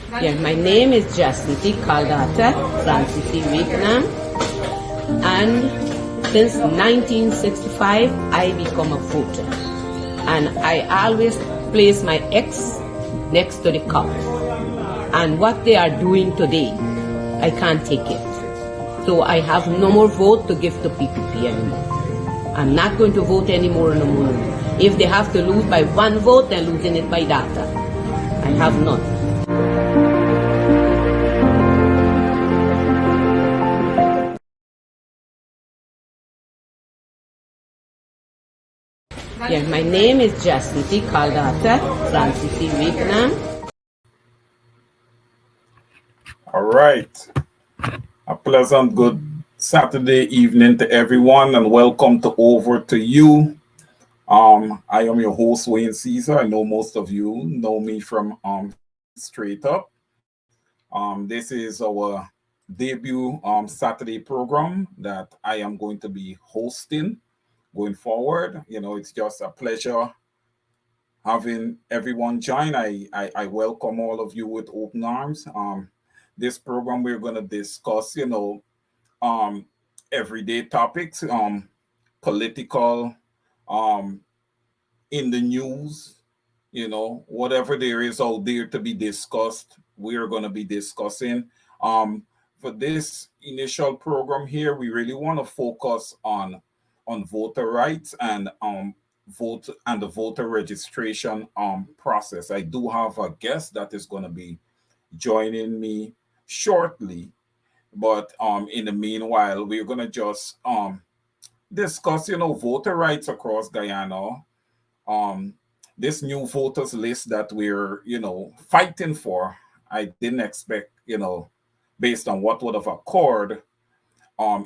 Yeah, my name is Jacinti Caldata Francis Vietnam, and since 1965 I become a voter, and I always place my X next to the cup. And what they are doing today, I can't take it. So I have no more vote to give to PPP anymore. I'm not going to vote anymore no more. If they have to lose by one vote, they're losing it by data. I have none. Yeah, my name is Jacinti Caldata Francis Vietnam. All right. A pleasant good Saturday evening to everyone, and welcome to Over to You. I am your host, Wayne Caesar. I know most of you know me from Straight Up. This is our debut Saturday program that I am going to be hosting going forward. It's just a pleasure having everyone join. I welcome all of you with open arms. This program we're going to discuss, um, everyday topics, political, um, in the news, whatever there is out there to be discussed, we're going to be discussing. Um, for this initial program here, we really want to focus on voter rights and vote and the voter registration process. I do have a guest that is going to be joining me shortly, but in the meanwhile, we're going to just discuss, voter rights across Guyana. um this new voters list that we're fighting for. I didn't expect, based on what would have occurred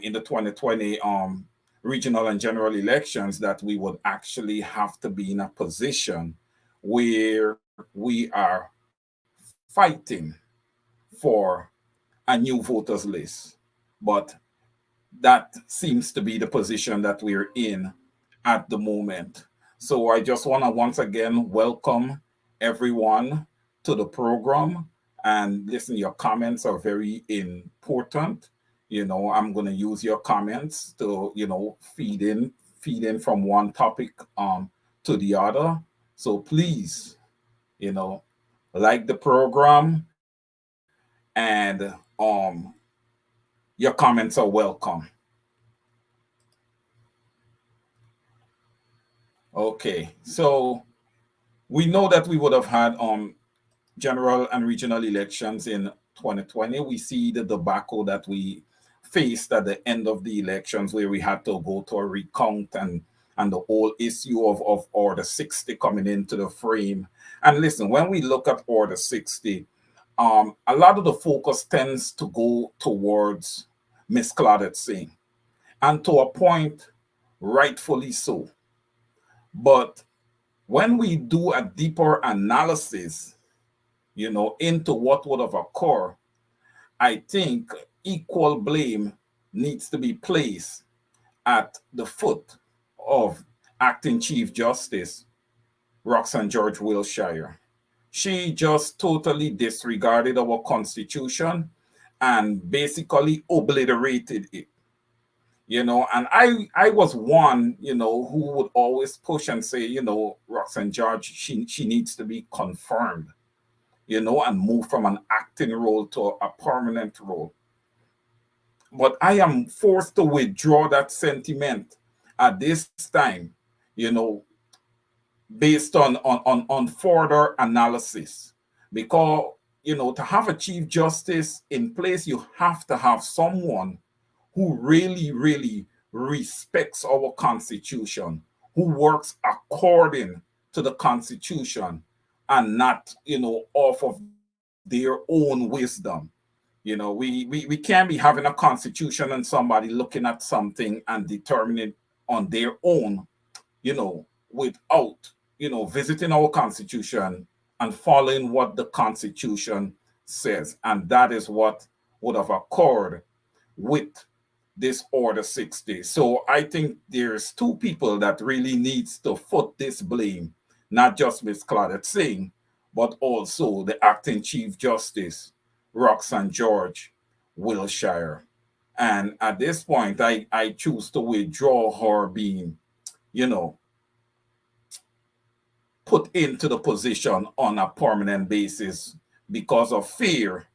in the 2020 regional and general elections, that we would actually have to be in a position where we are fighting for a new voters list. But that seems to be the position that we're in at the moment. So I just want to once again welcome everyone to the program. And listen, your comments are very important. I'm going to use your comments to, feed in from one topic to the other. So please, you know, like the program, and your comments are welcome. Okay, so we know that we would have had general and regional elections in 2020. We see the debacle that we faced at the end of the elections, where we had to go to a recount, and the whole issue of Order 60 coming into the frame. And listen, when we look at Order 60, a lot of the focus tends to go towards Miss Claudette Singh, and to a point, rightfully so. But when we do a deeper analysis, into what would have occurred, I think equal blame needs to be placed at the foot of Acting Chief Justice Roxanne George Wilshire. She just totally disregarded our Constitution and basically obliterated it. And I was one, who would always push and say, Roxanne George, she needs to be confirmed, and move from an acting role to a permanent role. But I am forced to withdraw that sentiment at this time, you know, based on further analysis. Because, to have a Chief Justice in place, you have to have someone who really, really respects our Constitution, who works according to the Constitution, and not, off of their own wisdom. We can't be having a constitution and somebody looking at something and determining on their own, without, visiting our constitution and following what the constitution says. And that is what would have occurred with this Order 60. So I think there's two people that really needs to foot this blame, not just Miss Claudette Singh, but also the acting Chief Justice, Roxanne George Wilshire. And at this point, I choose to withdraw her being, you know, put into the position on a permanent basis because of fear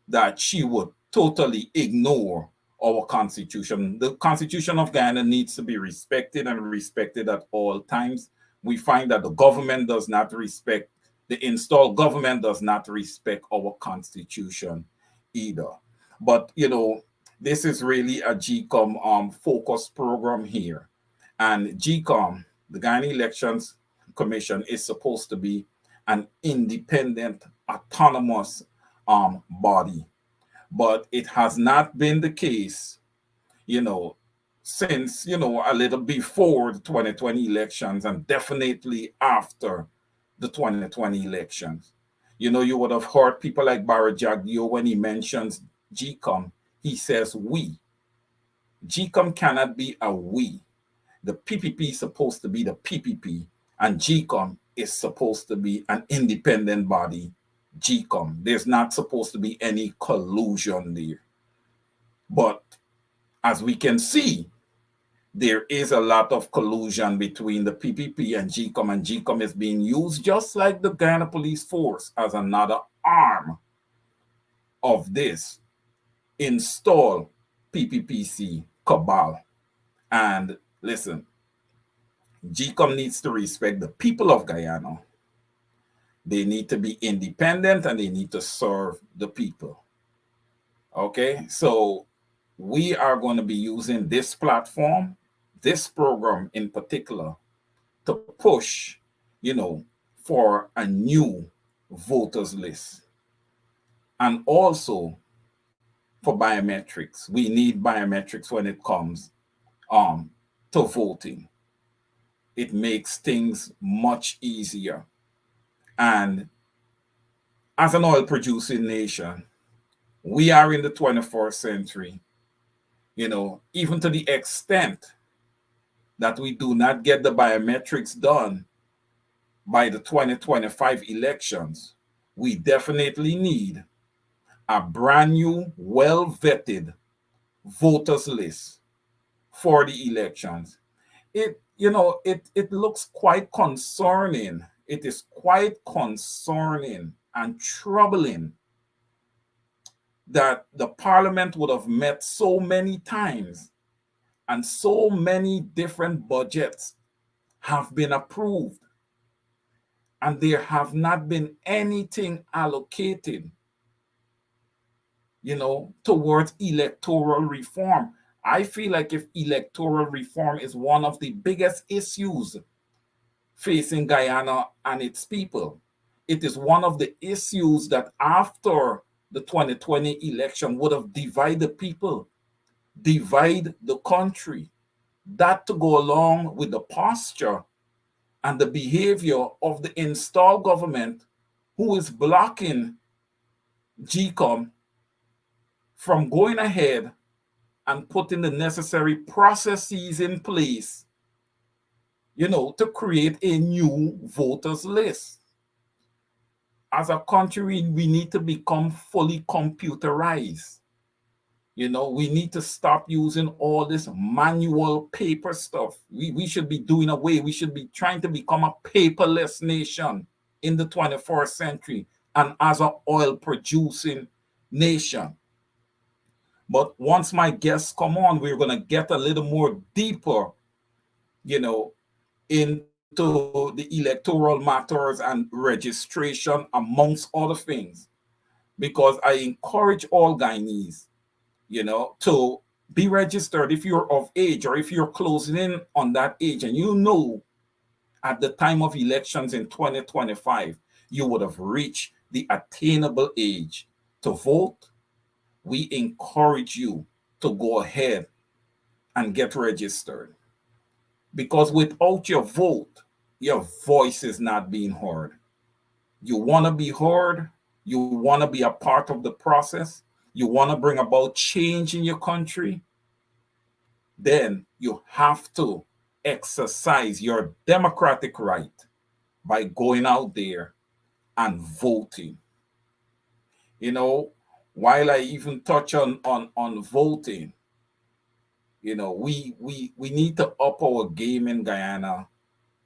that she would totally ignore our constitution. The constitution of Guyana needs to be respected and respected at all times. We find that the government does not respect, the installed government does not respect our constitution either. But, you know, this is really a GECOM focus program here. And GECOM, the Guyana Elections Commission, is supposed to be an independent, autonomous body. But it has not been the case, you know, since, you know, a little before the 2020 elections and definitely after the 2020 elections. You know, you would have heard people like Barry Jagdeo when he mentions GECOM, he says we. GECOM cannot be a we. The PPP is supposed to be the PPP, and GECOM is supposed to be an independent body. GECOM. There's not supposed to be any collusion there. But as we can see, there is a lot of collusion between the PPP and GECOM is being used just like the Guyana Police Force as another arm of this install PPPC cabal. And listen, GECOM needs to respect the people of Guyana. They need to be independent and they need to serve the people. Okay, so we are going to be using this platform, this program in particular, to push, you know, for a new voters list. And also for biometrics. We need biometrics when it comes to voting. It makes things much easier. And as an oil producing nation, we are in the 21st century, you know, even to the extent that we do not get the biometrics done by the 2025 elections, we definitely need a brand new, well vetted voters list for the elections. It looks quite concerning. It is quite concerning and troubling that the parliament would have met so many times and so many different budgets have been approved and there have not been anything allocated, you know, towards electoral reform. I feel like if electoral reform is one of the biggest issues facing Guyana and its people, it is one of the issues that after the 2020 election would have divided people, divide the country. That to go along with the posture and the behavior of the installed government who is blocking GECOM from going ahead and putting the necessary processes in place, you know, to create a new voters list. As a country, we need to become fully computerized. You know, we need to stop using all this manual paper stuff. We should be doing away. We should be trying to become a paperless nation in the 21st century and as an oil producing nation. But once my guests come on, we're going to get a little more deeper, you know, into the electoral matters and registration, amongst other things, because I encourage all Guyanese, you know, to be registered if you're of age or if you're closing in on that age and you know at the time of elections in 2025 you would have reached the attainable age to vote. We encourage you to go ahead and get registered, because without your vote your voice is not being heard. You want to be heard, you want to be a part of the process, you want to bring about change in your country, then you have to exercise your democratic right by going out there and voting. You know, while I even touch on voting, you know, we need to up our game in Guyana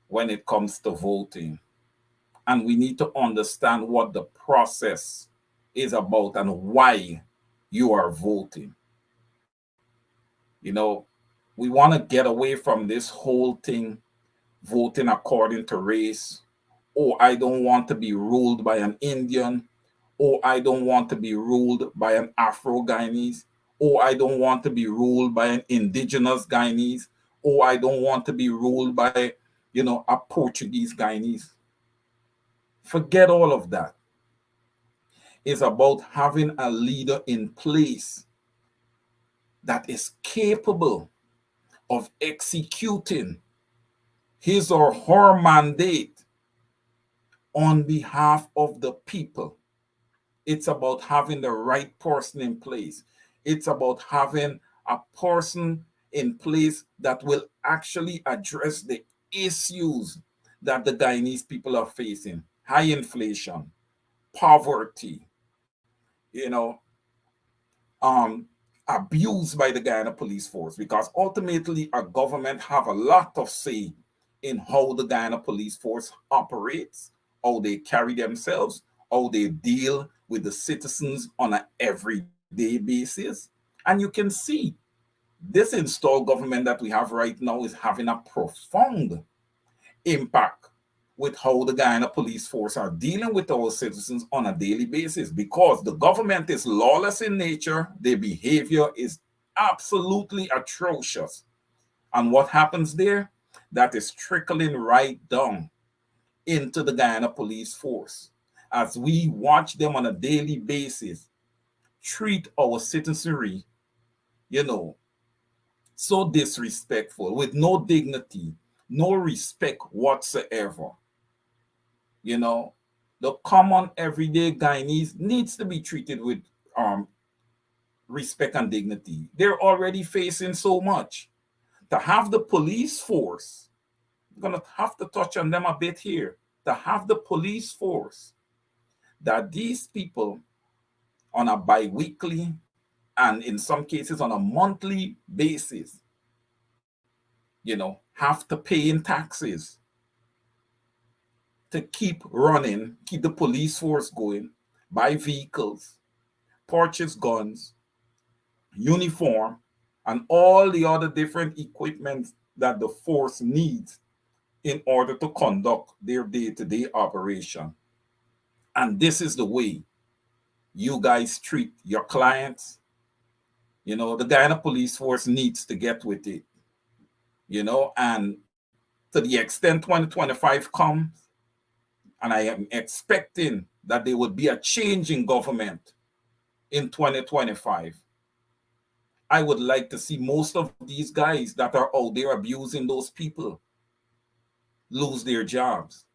when it comes to voting. And we need to understand what the process is about and why you are voting. You know, we want to get away from this whole thing, voting according to race. Oh, I don't want to be ruled by an Indian. Oh, I don't want to be ruled by an Afro Guyanese. Oh, I don't want to be ruled by an indigenous Guyanese. Oh, I don't want to be ruled by, you know, a Portuguese Guyanese. Forget all of that. It's about having a leader in place that is capable of executing his or her mandate on behalf of the people. It's about having the right person in place. It's about having a person in place that will actually address the issues that the Guyanese people are facing: high inflation, poverty, you know, abused by the Guyana police force, because ultimately a government have a lot of say in how the Guyana police force operates, how they carry themselves, how they deal with the citizens on an everyday basis. And you can see this installed government that we have right now is having a profound impact with how the Guyana police force are dealing with our citizens on a daily basis, because the government is lawless in nature. Their behavior is absolutely atrocious. And what happens there? That is trickling right down into the Guyana police force. As we watch them on a daily basis treat our citizenry, you know, so disrespectful, with no dignity, no respect whatsoever. You know, the common everyday Guyanese needs to be treated with um, respect and dignity. They're already facing so much. To have the police force, I'm going to have to touch on them a bit here. To have the police force that these people on a bi-weekly and in some cases on a monthly basis, you know, have to pay in taxes to keep running, keep the police force going, buy vehicles, purchase guns, uniform, and all the other different equipment that the force needs in order to conduct their day-to-day operation. And this is the way you guys treat your clients. You know, the Guyana police force needs to get with it. You know, and to the extent 2025 comes, and I am expecting that there would be a change in government in 2025. I would like to see most of these guys that are out there abusing those people lose their jobs.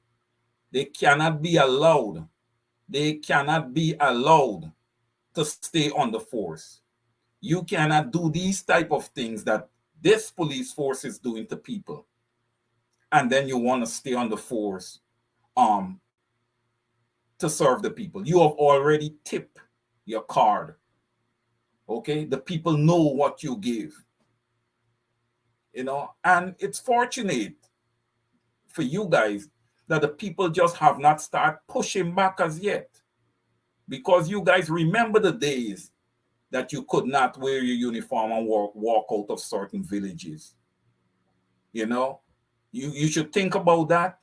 They cannot be allowed. They cannot be allowed to stay on the force. You cannot do these type of things that this police force is doing to people, and then you want to stay on the force um to serve the people. You have already tipped your card. Okay, the people know what you give. You know, and it's fortunate for you guys that the people just have not started pushing back as yet, because you guys remember the days that you could not wear your uniform and walk out of certain villages. You know, you should think about that.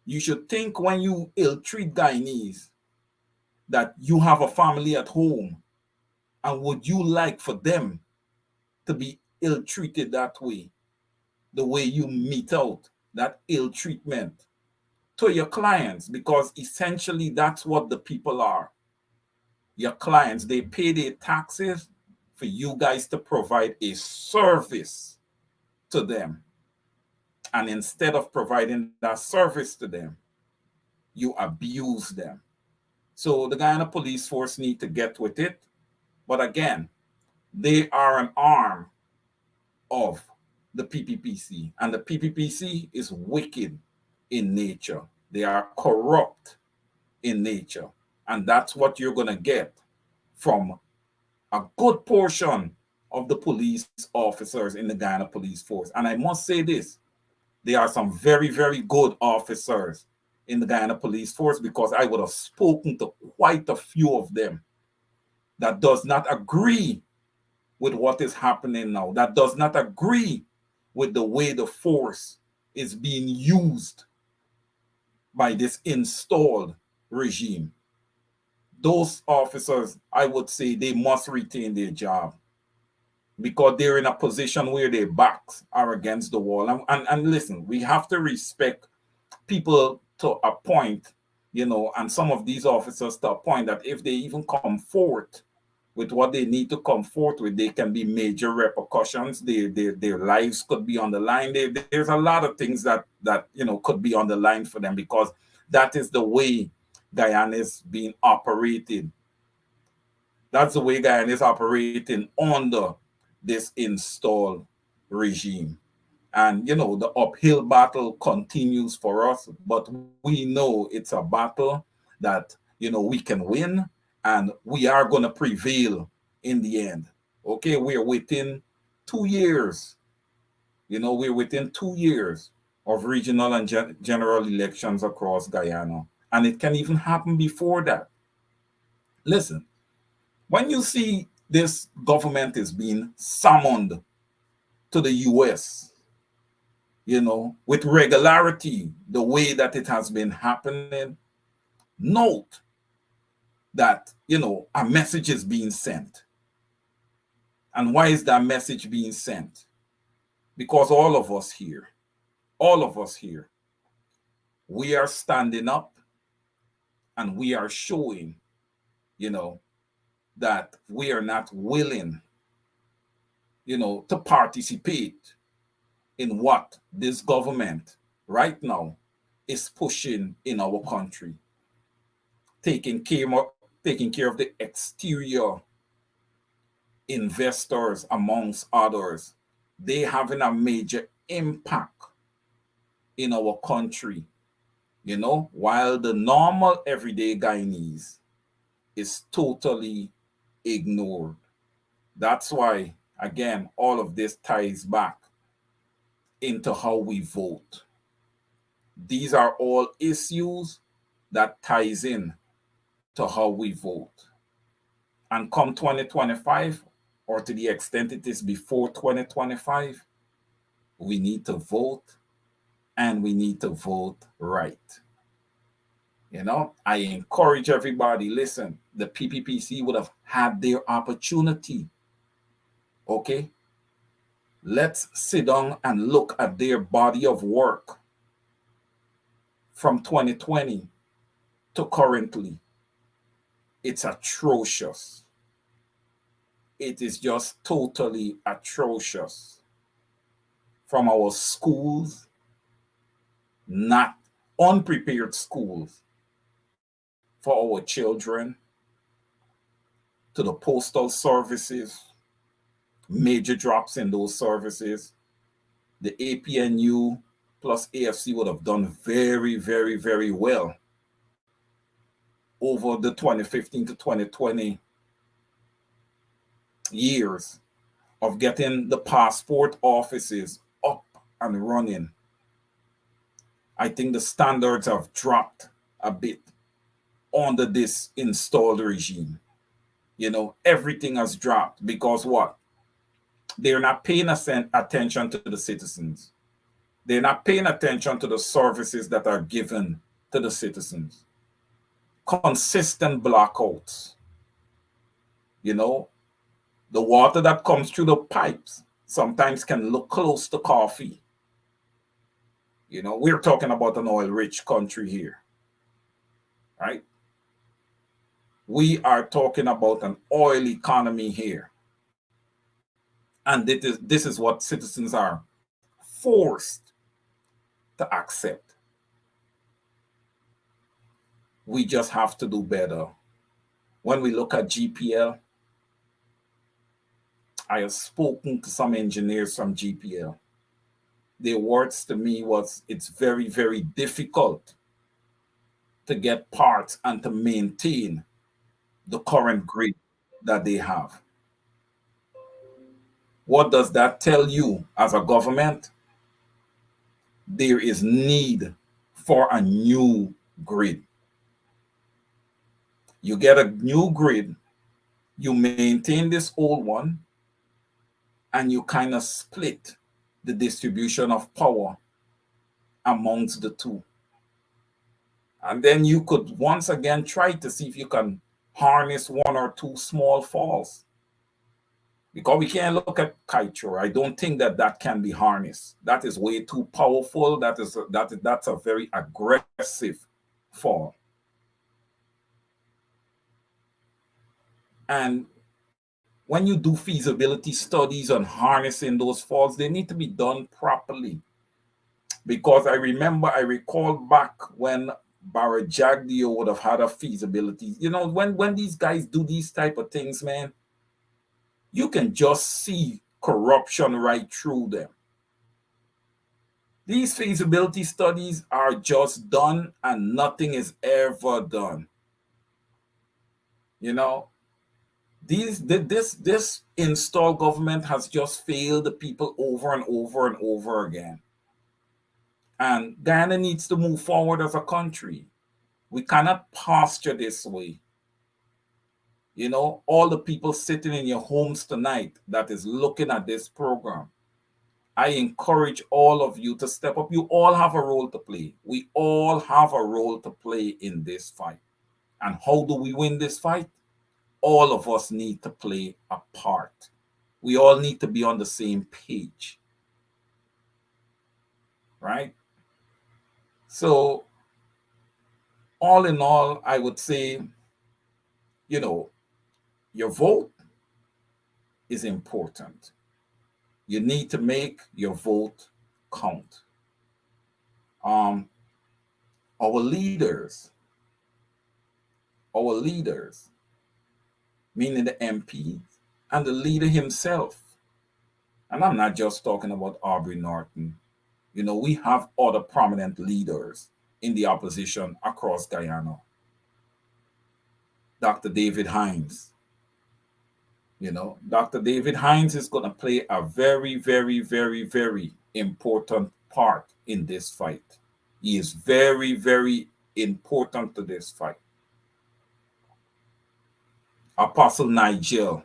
You should think when you ill-treat Guyanese that you have a family at home, and would you like for them to be ill-treated that way, the way you mete out that ill treatment to your clients? Because essentially that's what the people are. Your clients, they pay their taxes for you guys to provide a service to them. And instead of providing that service to them, you abuse them. So the Guyana police force need to get with it. But again, they are an arm of the PPPC, and the PPPC is wicked in nature. They are corrupt in nature. And that's what you're going to get from a good portion of the police officers in the Guyana Police Force. And I must say this, there are some very, very good officers in the Guyana Police Force, because I would have spoken to quite a few of them that does not agree with what is happening now, that does not agree with the way the force is being used by this installed regime. Those officers, I would say, they must retain their job, because they're in a position where their backs are against the wall. And listen, we have to respect people to a point, and some of these officers to a point that if they even come forth with what they need to come forth with, they can be major repercussions. Their lives could be on the line. There's a lot of things that could be on the line for them, because that is the way Guyana is being operated. That's the way Guyana is operating under this installed regime. And, the uphill battle continues for us, but we know it's a battle that, we can win, and we are going to prevail in the end. Okay, we're within 2 years. We're within 2 years of regional and general elections across Guyana. And it can even happen before that. Listen, when you see this government is being summoned to the US, with regularity, the way that it has been happening, note that, a message is being sent. And why is that message being sent? Because all of us here, we are standing up and we are showing, that we are not willing, to participate in what this government right now is pushing in our country, taking care of the exterior investors, amongst others. They having a major impact in our country, while the normal everyday Guyanese is totally ignored. That's why, again, all of this ties back into how we vote. These are all issues that ties in to how we vote. And come 2025, or to the extent it is before 2025, we need to vote, and we need to vote right. I encourage everybody, listen, the PPPC would have had their opportunity. Okay? Let's sit down and look at their body of work from 2020 to currently. It's atrocious. It is just totally atrocious. From our schools, not unprepared schools for our children, to the postal services, major drops in those services. The APNU plus AFC would have done very, very, very well over the 2015 to 2020 years of getting the passport offices up and running. I think the standards have dropped a bit under this installed regime. Everything has dropped because what? They're not paying attention to the citizens. They're not paying attention to the services that are given to the citizens. Consistent blackouts. The water that comes through the pipes sometimes can look close to coffee. We're talking about an oil-rich country here, right? We are talking about an oil economy here. And this is what citizens are forced to accept. We just have to do better. When we look at GPL, I have spoken to some engineers from GPL. Their words to me was, it's very, very difficult to get parts and to maintain the current grid that they have. What does that tell you as a government? There is need for a new grid. You get a new grid, you maintain this old one, and you kind of split the distribution of power amongst the two. And then you could once again try to see if you can harness one or two small falls. Because we can't look at Kaitro. I don't think that that can be harnessed. That is way too powerful. That's a very aggressive fall. And when you do feasibility studies on harnessing those falls, they need to be done properly. Because I recall back when Barajagdio would have had a feasibility. You know, when these guys do these type of things, man, you can just see corruption right through them. These feasibility studies are just done and nothing is ever done. You know, this installed government has just failed the people over and over and over again. And Guyana needs to move forward as a country. We cannot posture this way. You know, all the people sitting in your homes tonight that is looking at this program, I encourage all of you to step up. You all have a role to play. We all have a role to play in this fight. And how do we win this fight? All of us need to play a part. We all need to be on the same page. Right? So, all in all, I would say, you know, your vote is important. You need to make your vote count. Um, our leaders, meaning the MPs and the leader himself. And I'm not just talking about Aubrey Norton. You know, we have other prominent leaders in the opposition across Guyana. Dr. David Hines. You know, Dr. David Hines is going to play a very, very, very, very important part in this fight. He is very, very important to this fight. Apostle Nigel.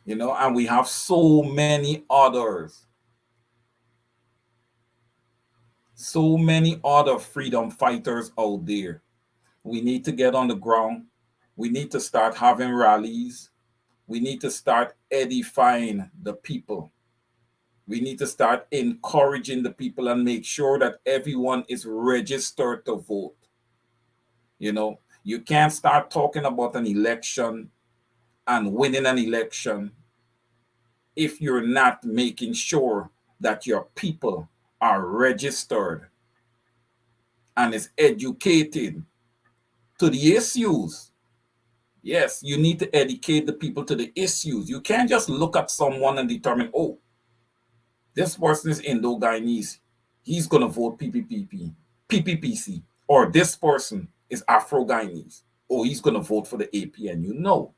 You know, and we have so many others. So many other freedom fighters out there. We need to get on the ground. We need to start having rallies. We need to start edifying the people. We need to start encouraging the people and make sure that everyone is registered to vote. You know, you can't start talking about an election and winning an election if you're not making sure that your people are registered and is educated to the issues. Yes, you need to educate the people to the issues. You can't just look at someone and determine, oh, this person is Indo-Guyanese. He's going to vote PPPC. Or this person is Afro-Guyanese. Oh, he's going to vote for the APNU. No.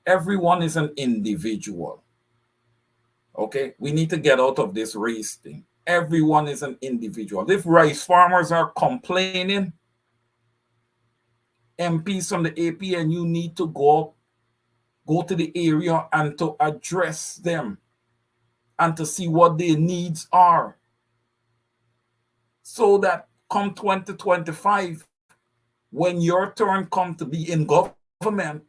Everyone is an individual. Okay? We need to get out of this race thing. Everyone is an individual. If rice farmers are complaining, MPs from the APNU need to go to the area and to address them and to see what their needs are, so that come 2025, when your turn comes to be in government,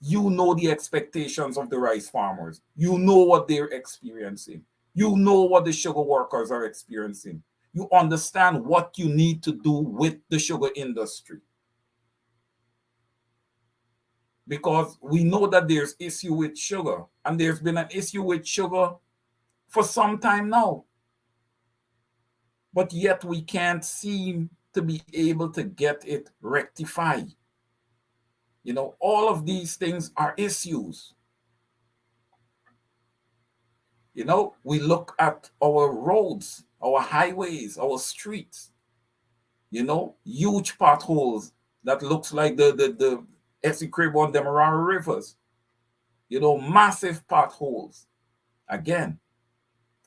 you know the expectations of the rice farmers. You know what they're experiencing. You know what the sugar workers are experiencing. You understand what you need to do with the sugar industry. Because we know that there's issue with sugar, and there's been an issue with sugar for some time now. But yet we can't seem to be able to get it rectified. You know, all of these things are issues. You know, we look at our roads our highways, our streets, huge potholes that looks like the Essequibo and Demerara rivers, massive potholes. Again,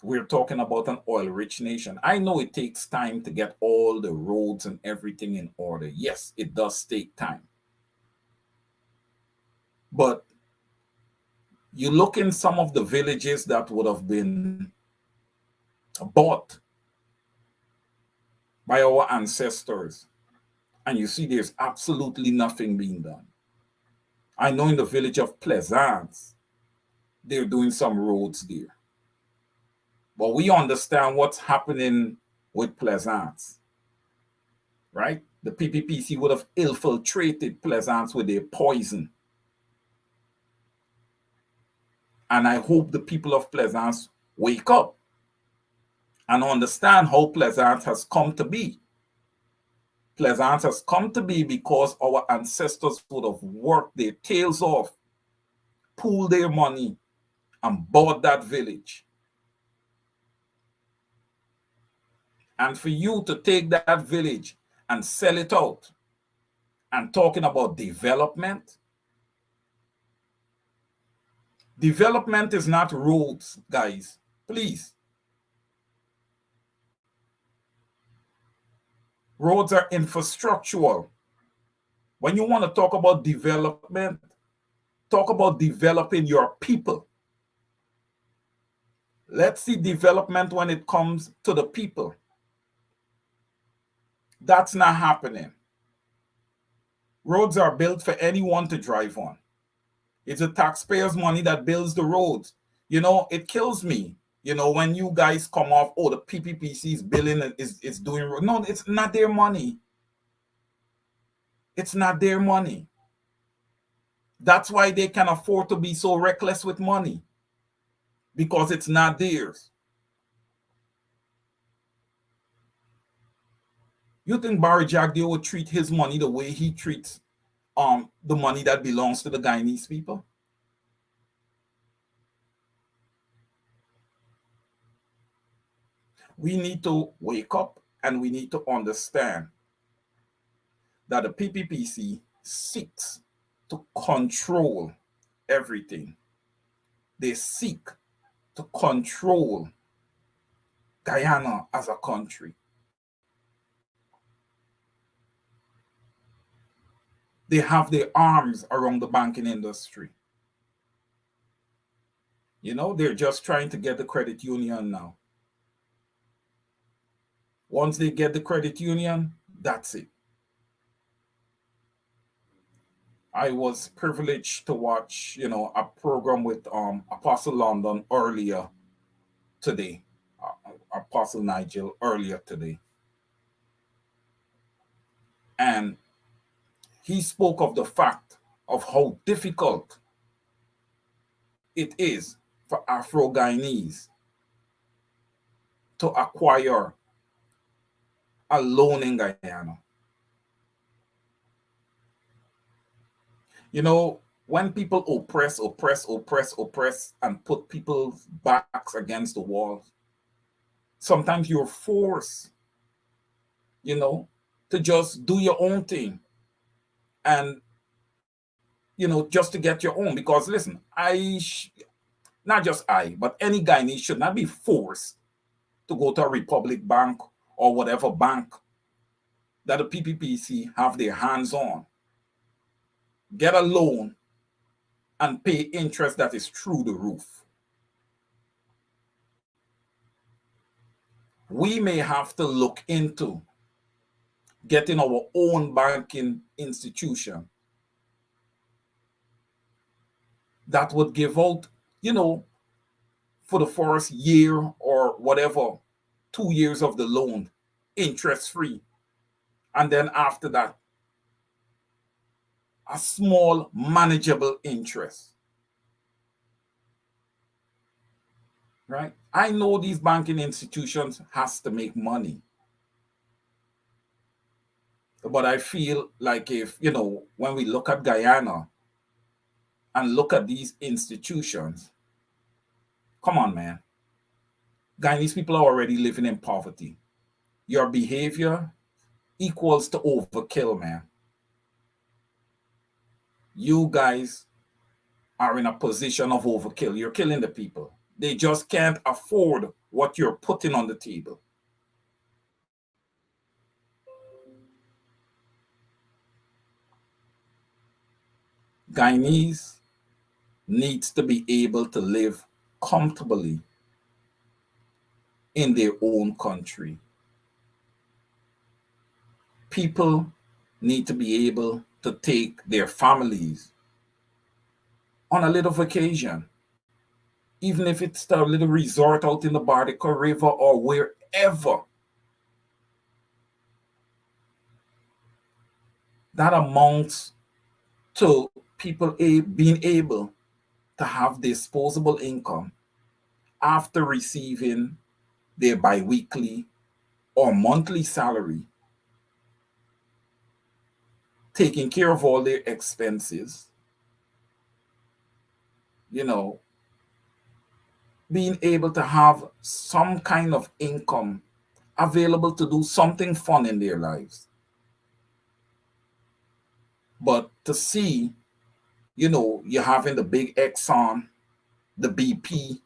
we're talking about an oil-rich nation. I know it takes time to get all the roads and everything in order. Yes, it does take time. But you look in some of the villages that would have been bought by our ancestors, and you see there's absolutely nothing being done. I know in the village of Plaisance, they're doing some roads there. But we understand what's happening with Plaisance, right? The PPPC would have infiltrated Plaisance with their poison. And I hope the people of Plaisance wake up and understand how Plaisance has come to be. Plaisance has come to be because our ancestors would have worked their tails off, pooled their money, and bought that village. And for you to take that village and sell it out and talking about development, development is not roads, guys. Please. Roads are infrastructural. When you want to talk about development, talk about developing your people. Let's see development when it comes to the people. That's not happening. Roads are built for anyone to drive on. It's the taxpayers' money that builds the roads. It kills me. When you guys come off, oh, the PPPC is billing, is doing. No, it's not their money. It's not their money. That's why they can afford to be so reckless with money, because it's not theirs. You think Barry Jagdeo would treat his money the way he treats the money that belongs to the Guyanese people? We need to wake up and we need to understand that the PPPC seeks to control everything. They seek to control Guyana as a country. They have their arms around the banking industry. They're just trying to get the credit union now. Once they get the credit union, that's it. I was privileged to watch, a program with Apostle London earlier today, Apostle Nigel earlier today. And he spoke of the fact of how difficult it is for Afro-Guyanese to acquire a loan in Guyana. When people oppress and put people's backs against the walls, sometimes you're forced, to just do your own thing. And, just to get your own. Because listen, not just I, but any Guyanese should not be forced to go to a Republic Bank or whatever bank that the PPPC have their hands on, get a loan, and pay interest that is through the roof. We may have to look into getting our own banking institution that would give out, for the first year or whatever, 2 years of the loan, interest free. And then after that, a small manageable interest. Right? I know these banking institutions has to make money. But I feel like if, when we look at Guyana and look at these institutions, come on, man. Guyanese people are already living in poverty. Your behavior equals to overkill, man. You guys are in a position of overkill. You're killing the people. They just can't afford what you're putting on the table. Guyanese needs to be able to live comfortably in their own country. People need to be able to take their families on a little vacation, even if it's a little resort out in the Bardica River or wherever. That amounts to people being able to have disposable income after receiving their biweekly or monthly salary, taking care of all their expenses, you know, being able to have some kind of income available to do something fun in their lives. But to see, you're having the big Exxon, the BP,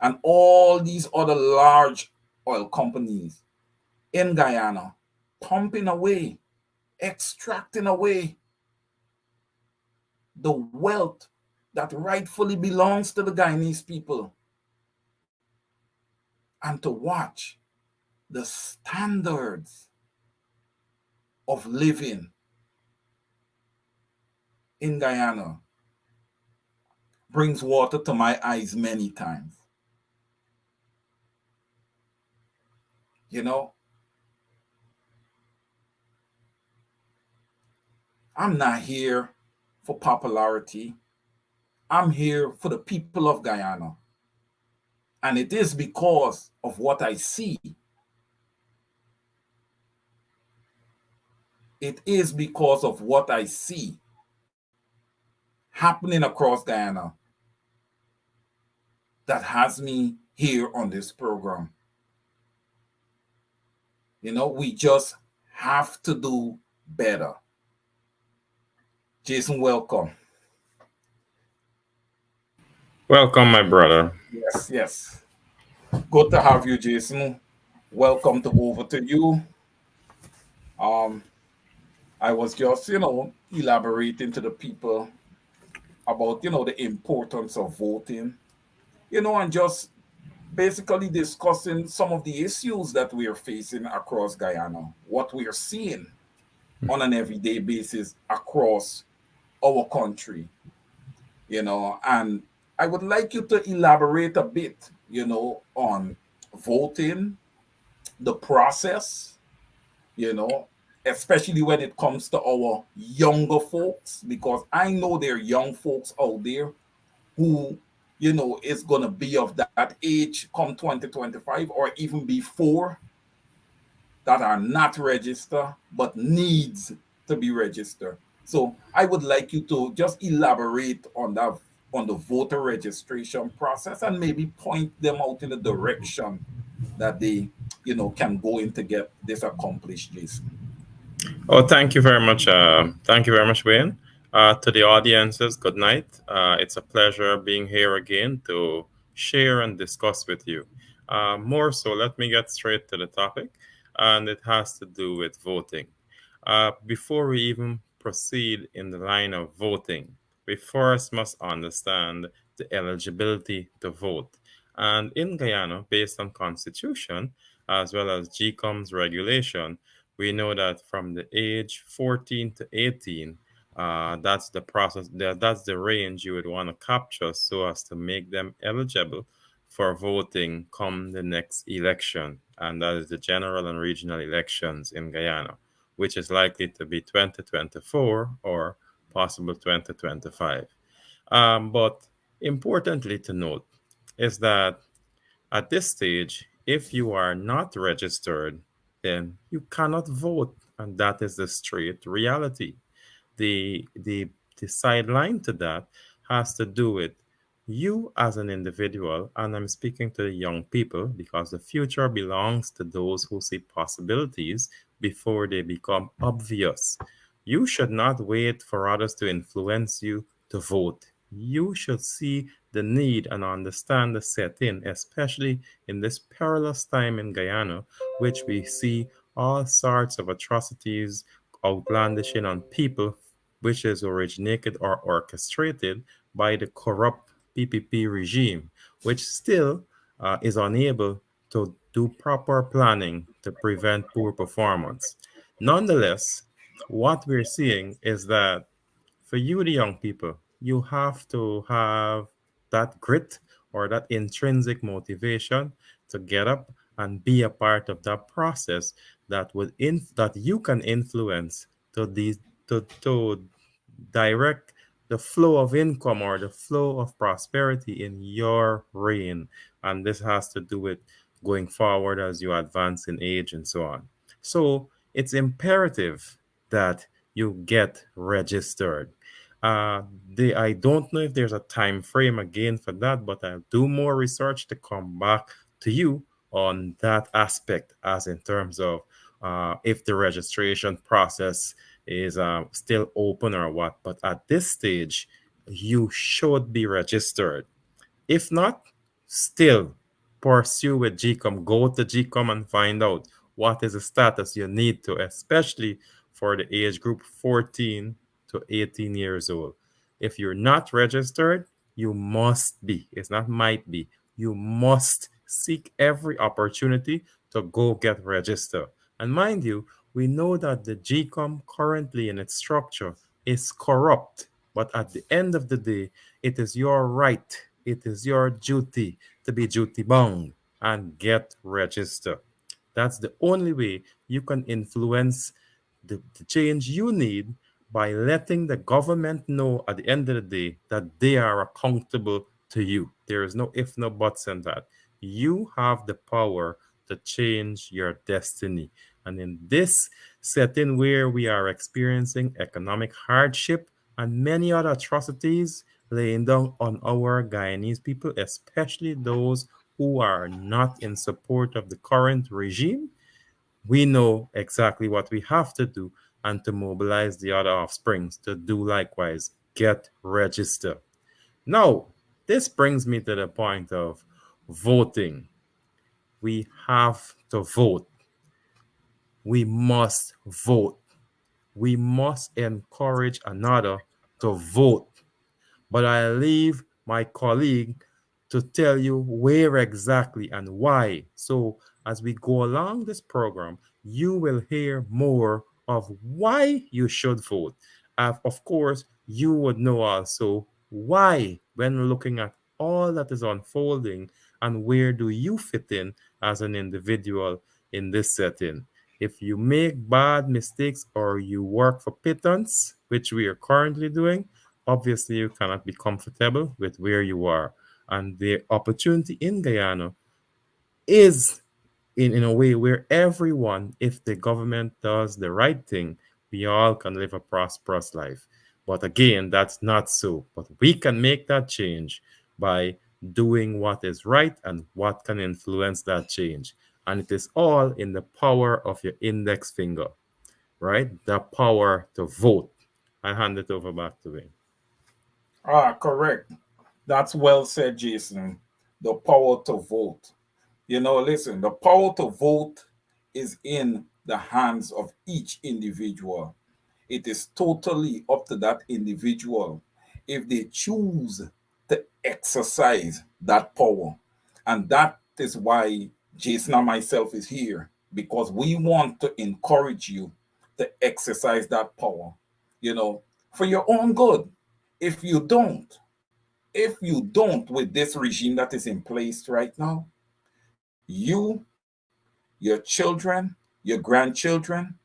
and all these other large oil companies in Guyana pumping away, extracting away the wealth that rightfully belongs to the Guyanese people, and to watch the standards of living in Guyana brings water to my eyes many times. You know, I'm not here for popularity. I'm here for the people of Guyana. And it is because of what I see. It is because of what I see happening across Guyana that has me here on this program. We just have to do better. Jason, welcome. Welcome, my brother. Yes, yes. Good to have you, Jason. Welcome to Over to You. Um, I was just, elaborating to the people about, the importance of voting, and just basically discussing some of the issues that we are facing across Guyana, what we are seeing on an everyday basis across our country, and I would like you to elaborate a bit, on voting, the process, you know, especially when it comes to our younger folks, because I know there are young folks out there who, is going to be of that age come 2025 or even before, that are not registered but needs to be registered. So I would like you to just elaborate on that, on the voter registration process, and maybe point them out in the direction that they, can go in to get this accomplished, Jason. Oh, thank you very much. Thank you very much, Wayne. To the audiences, good night. It's a pleasure being here again to share and discuss with you. More so, let me get straight to the topic, and it has to do with voting. Before we even proceed in the line of voting, we first must understand the eligibility to vote. And in Guyana, based on Constitution as well as GECOM's regulation, we know that from the age 14 to 18, that's the process, that's the range you would want to capture so as to make them eligible for voting come the next election. And that is the general and regional elections in Guyana, which is likely to be 2024 or possible 2025. But importantly to note is that at this stage, if you are not registered, then you cannot vote, and that is the straight reality. The the sideline to that has to do with You, as an individual, and I'm speaking to the young people because the future belongs to those who see possibilities before they become obvious. You should not wait for others to influence you to vote. You should see the need and understand the setting, especially in this perilous time in Guyana, which we see all sorts of atrocities outlandishing on people, which is originated or orchestrated by the corrupt PPP regime, which still is unable to do proper planning to prevent poor performance. Nonetheless, what we're seeing is that for you, the young people, you have to have that grit or that intrinsic motivation to get up and be a part of that process that you can influence to direct the flow of income or the flow of prosperity in your reign. And this has to do with going forward as you advance in age and so on. So it's imperative that you get registered. Uh, I don't know if there's a time frame again for that, but I'll do more research to come back to you on that aspect, as in terms of if the registration process is still open or what. But at this stage, you should be registered. If not, still pursue with GECOM. Go to GECOM and find out what is the status you need to, especially for the age group 14 to 18 years old. If you're not registered, you must be. It's not might be. You must seek every opportunity to go get registered. And mind you, we know that the GECOM currently in its structure is corrupt. But at the end of the day, it is your right, it is your duty to be duty bound and get registered. That's the only way you can influence the change you need, by letting the government know at the end of the day that they are accountable to you. There is no if, no buts in that. You have the power to change your destiny. And in this setting where we are experiencing economic hardship and many other atrocities laying down on our Guyanese people, especially those who are not in support of the current regime, we know exactly what we have to do and to mobilize the other offsprings to do likewise. Get registered. Now, this brings me to the point of voting. We have to vote. We must vote. We must encourage another to vote. But I leave my colleague to tell you where exactly and why. So, as we go along this program, you will hear more of why you should vote. Of course, you would know also why when looking at all that is unfolding and where do you fit in as an individual in this setting. If you make bad mistakes or you work for pittance, which we are currently doing, obviously you cannot be comfortable with where you are. And the opportunity in Guyana is in a way where everyone, if the government does the right thing, we all can live a prosperous life. But again, that's not so. But we can make that change by doing what is right and what can influence that change. And it is all in the power of your index finger, right? The power to vote. I hand it over back to Wayne. Correct. That's well said, Jason. The power to vote. Listen, the power to vote is in the hands of each individual. It is totally up to that individual if they choose to exercise that power. And that is why Jason and myself is here, because we want to encourage you to exercise that power, you know, for your own good. If you don't, if you don't with this regime that is in place right now, you, your children, your grandchildren,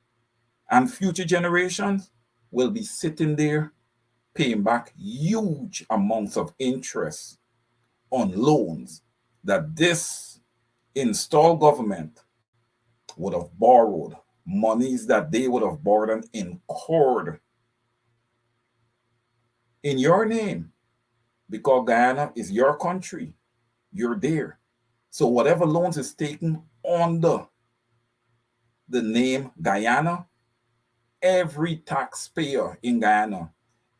and future generations will be sitting there paying back huge amounts of interest on loans that this installed government would have borrowed, monies that they would have borrowed and incurred in your name. because Guyana is your country. You're there. So whatever loans is taken under the name Guyana, every taxpayer in Guyana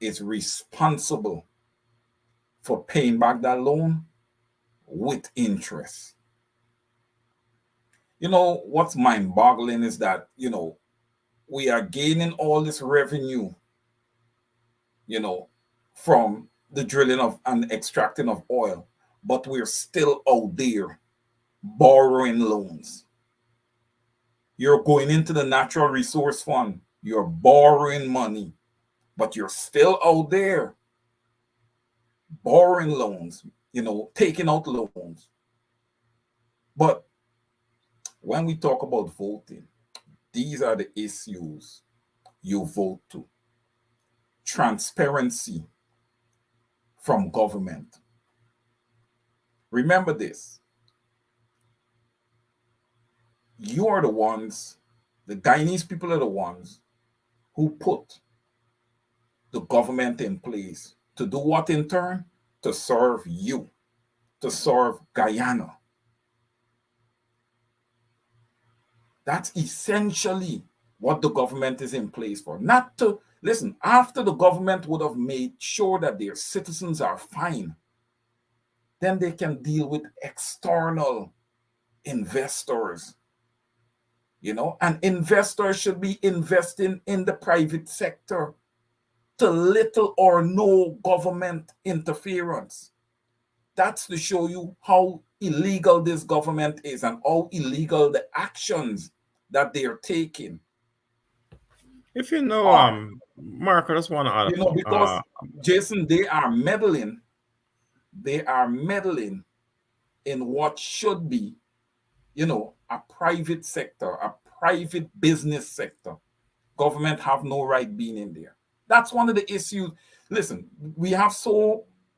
is responsible for paying back that loan with interest. What's mind boggling is that, we are gaining all this revenue, you know, from the drilling of and extracting of oil, but we're still out there borrowing loans. You're going into the natural resource fund, you're borrowing money, but you're still out there borrowing loans, taking out loans. But when we talk about voting, these are the issues you vote to. Transparency from government. Remember this. You are the ones, the Guyanese people are the ones who put the government in place to do what in turn? To serve you, to serve Guyana. That's essentially what the government is in place for. Not to, listen, after the government would have made sure that their citizens are fine, then they can deal with external investors. And investors should be investing in the private sector to little or no government interference. That's to show you how illegal this government is and how illegal the actions that they're taking If you know, are. Mark, I just want to add a point. Because Jason, they are meddling in what should be, a private sector, a private business sector. Government have no right being in there. That's one of the issues. Listen, we have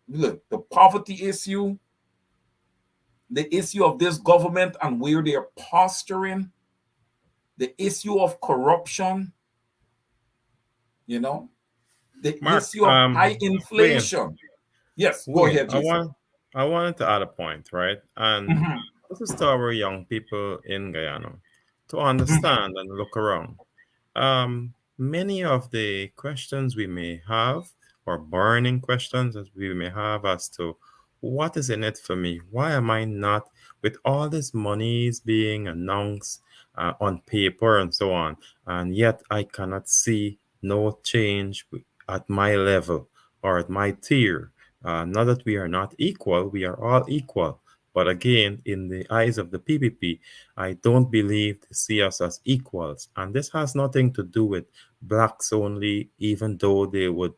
look, the poverty issue, the issue of this government and where they're posturing, the issue of corruption, you know, the Mark, issue of high Wayne, inflation. Yes, go Wayne, ahead, Jason. I wanted to add a point, right? And Mhm, this is to our young people in Guyana to mhm. understand and look around. Many of the questions we may have, or burning questions that we may have as to what is in it for me? Why am I not, with all this monies being announced on paper and so on, and yet I cannot see no change at my level or at my tier? Not that we are not equal, we are all equal. But again, in the eyes of the PPP, I don't believe they see us as equals. And this has nothing to do with blacks only, even though they would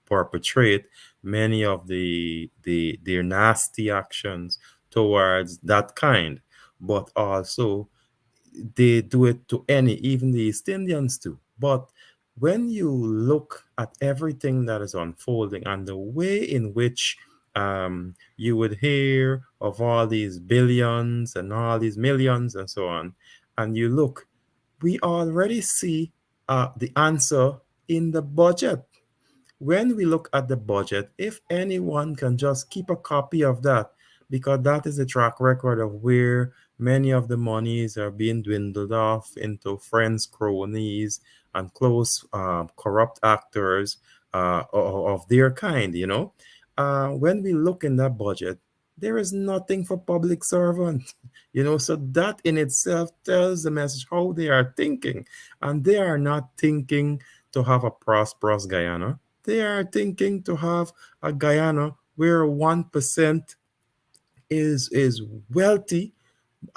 perpetrate many of their nasty actions towards that kind. But also they do it to any, even the East Indians too. But when you look at everything that is unfolding and the way in which you would hear of all these billions and all these millions and so on, and you look, we already see the answer in the budget. When we look at the budget, if anyone can just keep a copy of that, because that is the track record of where many of the monies are being dwindled off into friends, cronies, and close corrupt actors of their kind, when we look in that budget, there is nothing for public servants, so that in itself tells the message how they are thinking. And they are not thinking to have a prosperous Guyana. They are thinking to have a Guyana where 1% is wealthy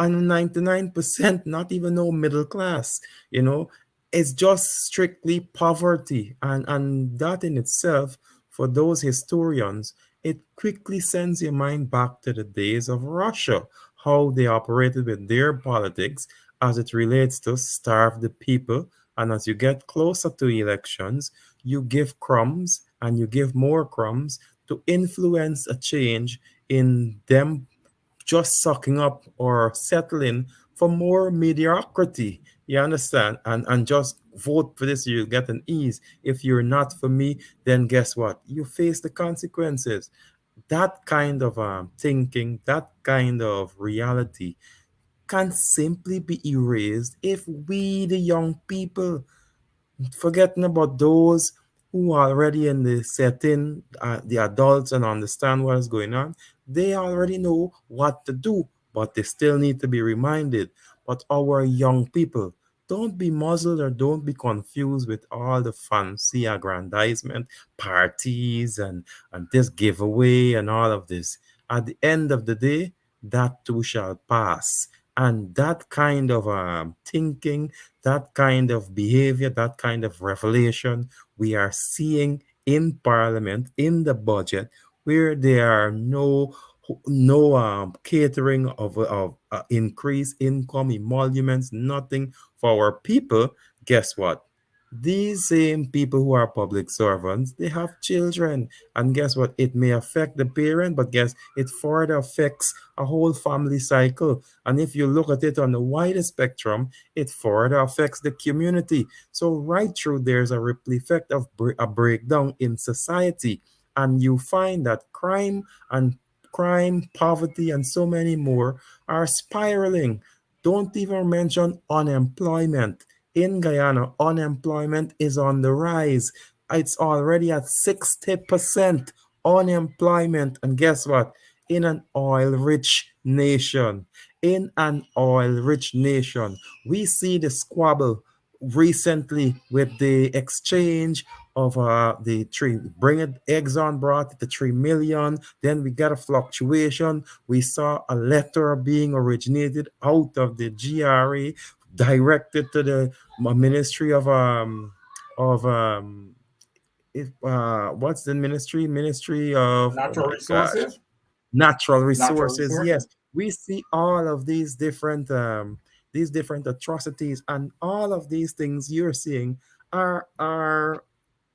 and 99% not even no middle class. you know it's just strictly poverty, and that in itself, for those historians, it quickly sends your mind back to the days of Russia, how they operated with their politics as it relates to starve the people. And as you get closer to elections, you give crumbs and you give more crumbs to influence a change in them just sucking up or settling for more mediocrity. You understand? And just vote for this, you get an ease. If you're not for me, then guess what? You face the consequences. that kind of thinking, that kind of reality can simply be erased if we, the young people, forgetting about those who are already in the setting, the adults, and understand what is going on. They already know what to do, but they still need to be reminded. But our young people, don't be muzzled or don't be confused with all the fancy aggrandizement parties and this giveaway and all of this. At the end of the day, that too shall pass. And that kind of thinking, that kind of behavior, that kind of revelation we are seeing in Parliament, in the budget, where there are no catering of increased income, emoluments, nothing for our people. Guess what? These same people who are public servants, they have children. And guess what? It may affect the parent, but guess it further affects a whole family cycle. And if you look at it on the wider spectrum, it further affects the community. So right through, there's a ripple effect of a breakdown in society. And you find that crime, poverty, and so many more are spiraling. Don't even mention unemployment. In Guyana, unemployment is on the rise. It's already at 60% unemployment. And guess what? In an oil rich nation, in an oil rich nation, we see the squabble recently with the exchange of the three bring it Exxon brought it to 3 million. Then we got a fluctuation. We saw a letter being originated out of the GRA directed to the Ministry of if what's the ministry of, oh Natural my gosh, resources. natural Natural resources. resources. Yes, we see all of these different atrocities, and all of these things you're seeing are are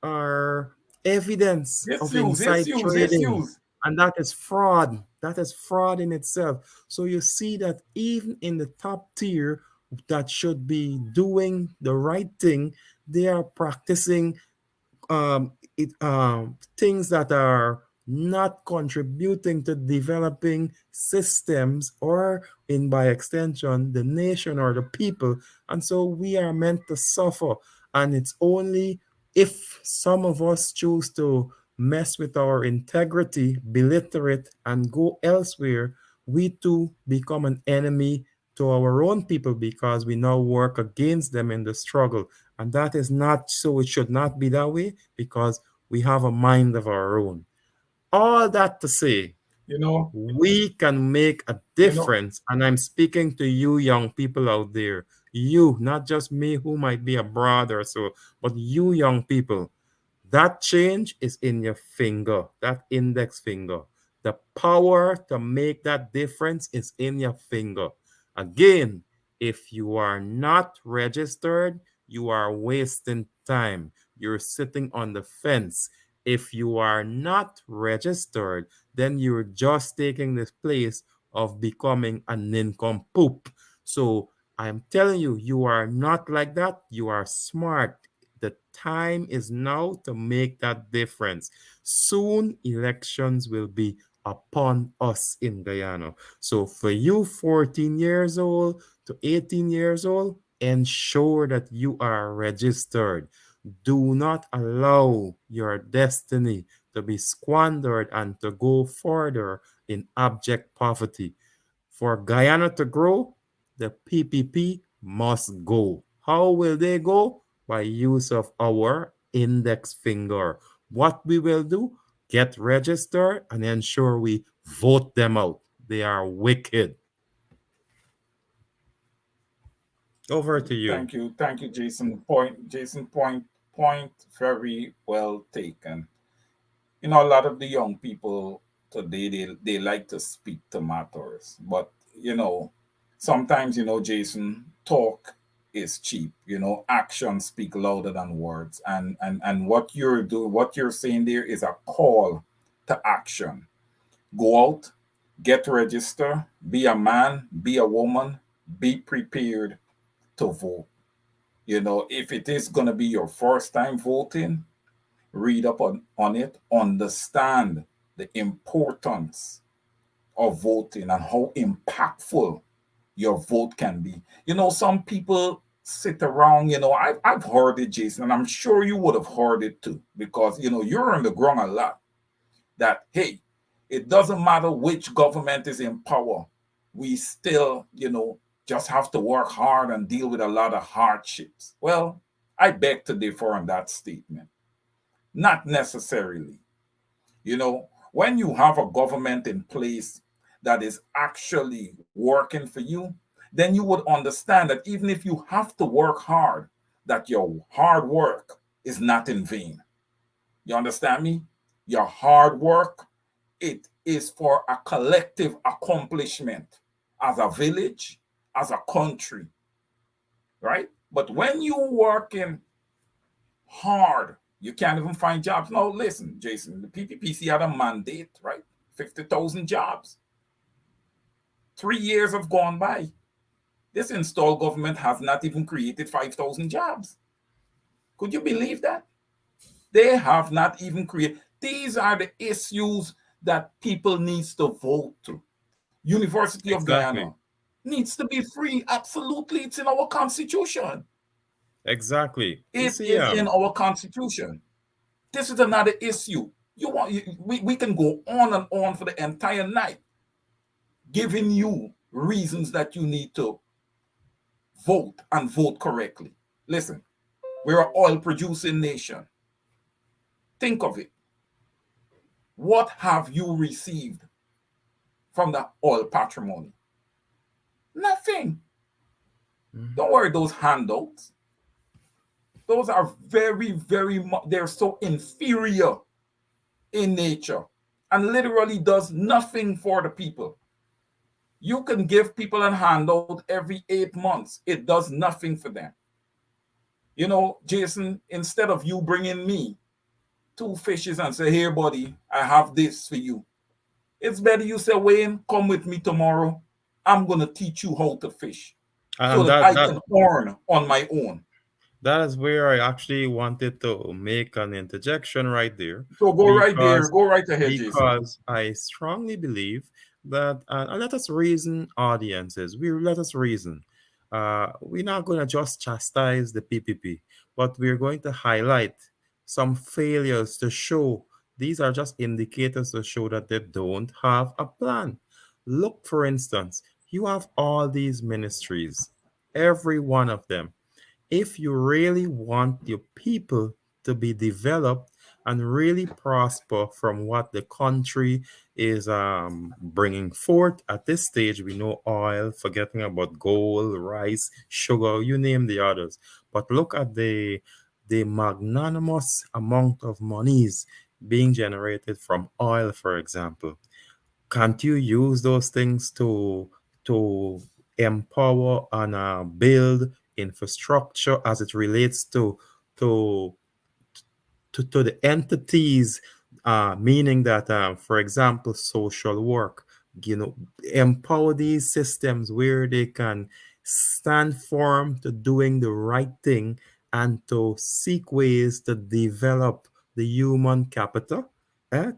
are evidence It's of used. It's inside used. It's trading, used. and that is fraud. That is fraud in itself. So you see that even in the top tier that should be doing the right thing, they are practicing things that are not contributing to developing systems or in by extension the nation or the people, and so we are meant to suffer. And it's only if some of us choose to mess with our integrity, belittle it, and go elsewhere, we too become an enemy to our own people because we now work against them in the struggle. And that is not so. It should not be that way because we have a mind of our own. All that to say, You know. we can make a You know. difference. And I'm speaking to you, young people out there. You, not just me, who might be abroad or so, but you, young people. That change is in your finger, that index finger. The power to make that difference is in your finger. Again, if you are not registered, you are wasting time. You're sitting on the fence. If you are not registered, then you're just taking this place of becoming a nincompoop. So I'm telling you, you are not like that. You are smart. The time is now to make that difference. Soon, elections will be upon us in Guyana. So, for you 14 years old to 18 years old, ensure that you are registered. Do not allow your destiny to be squandered and to go further in abject poverty. For Guyana to grow, the PPP must go. How will they go? By use of our index finger. What we will do? Get registered and ensure we vote them out. They are wicked. Over to you. Thank you, Jason. Point, very well taken. You know, a lot of the young people today, they like to speak to matters, but you know, sometimes, you know, Jason, talk is cheap. You know, actions speak louder than words, and what you're saying there is a call to action. Go out, get registered, be a man, be a woman, be prepared to vote. You know, if it is going to be your first time voting, read up on it, understand. the importance of voting and how impactful your vote can be. Some people sit around, I've heard it, Jason, and I'm sure you would have heard it too, because, you're on the ground a lot that, hey, it doesn't matter which government is in power, we still, just have to work hard and deal with a lot of hardships. Well, I beg to differ on that statement. Not necessarily. When you have a government in place that is actually working for you, then you would understand that even if you have to work hard, that your hard work is not in vain. You understand me? Your hard work, it is for a collective accomplishment as a village, as a country, right? But when you're working hard, you can't even find jobs. No, listen, Jason, the PPPC had a mandate, right? 50,000 jobs. 3 years have gone by. This installed government has not even created 5,000 jobs. Could you believe that? They have not even created. These are the issues that people needs to vote to. University of Guyana Exactly. needs to be free. Absolutely. It's in our constitution. Exactly. You It see, is in our constitution. This is another issue. We can go on and on for the entire night, giving you reasons that you need to vote and vote correctly. Listen, we're an oil producing nation. Think of it. What have you received from the oil patrimony? Nothing. Mhm. Don't worry, those handouts, those are very, very much, they're so inferior in nature and literally does nothing for the people. You can give people a handout every 8 months. It does nothing for them. Jason, instead of you bringing me two fishes and say, here, buddy, I have this for you. It's better you say, Wayne, come with me tomorrow. I'm going to teach you how to fish so And that that I that can earn on my own. that is where I actually wanted to make an interjection right there, So go right there. because Go right ahead, Jason. because I strongly believe that, and let us reason, audiences. Let us reason. We're not going to just chastise the PPP, but we're going to highlight some failures to show these are just indicators to show that they don't have a plan. Look, for instance, you have all these ministries, every one of them. If you really want your people to be developed and really prosper from what the country is bringing forth at this stage, we know oil, forgetting about gold, rice, sugar, you name the others. But look at the magnanimous amount of monies being generated from oil, for example. Can't you use those things to empower and build infrastructure as it relates to to the entities, meaning that, for example, social work, empower these systems where they can stand firm to doing the right thing and to seek ways to develop the human capital.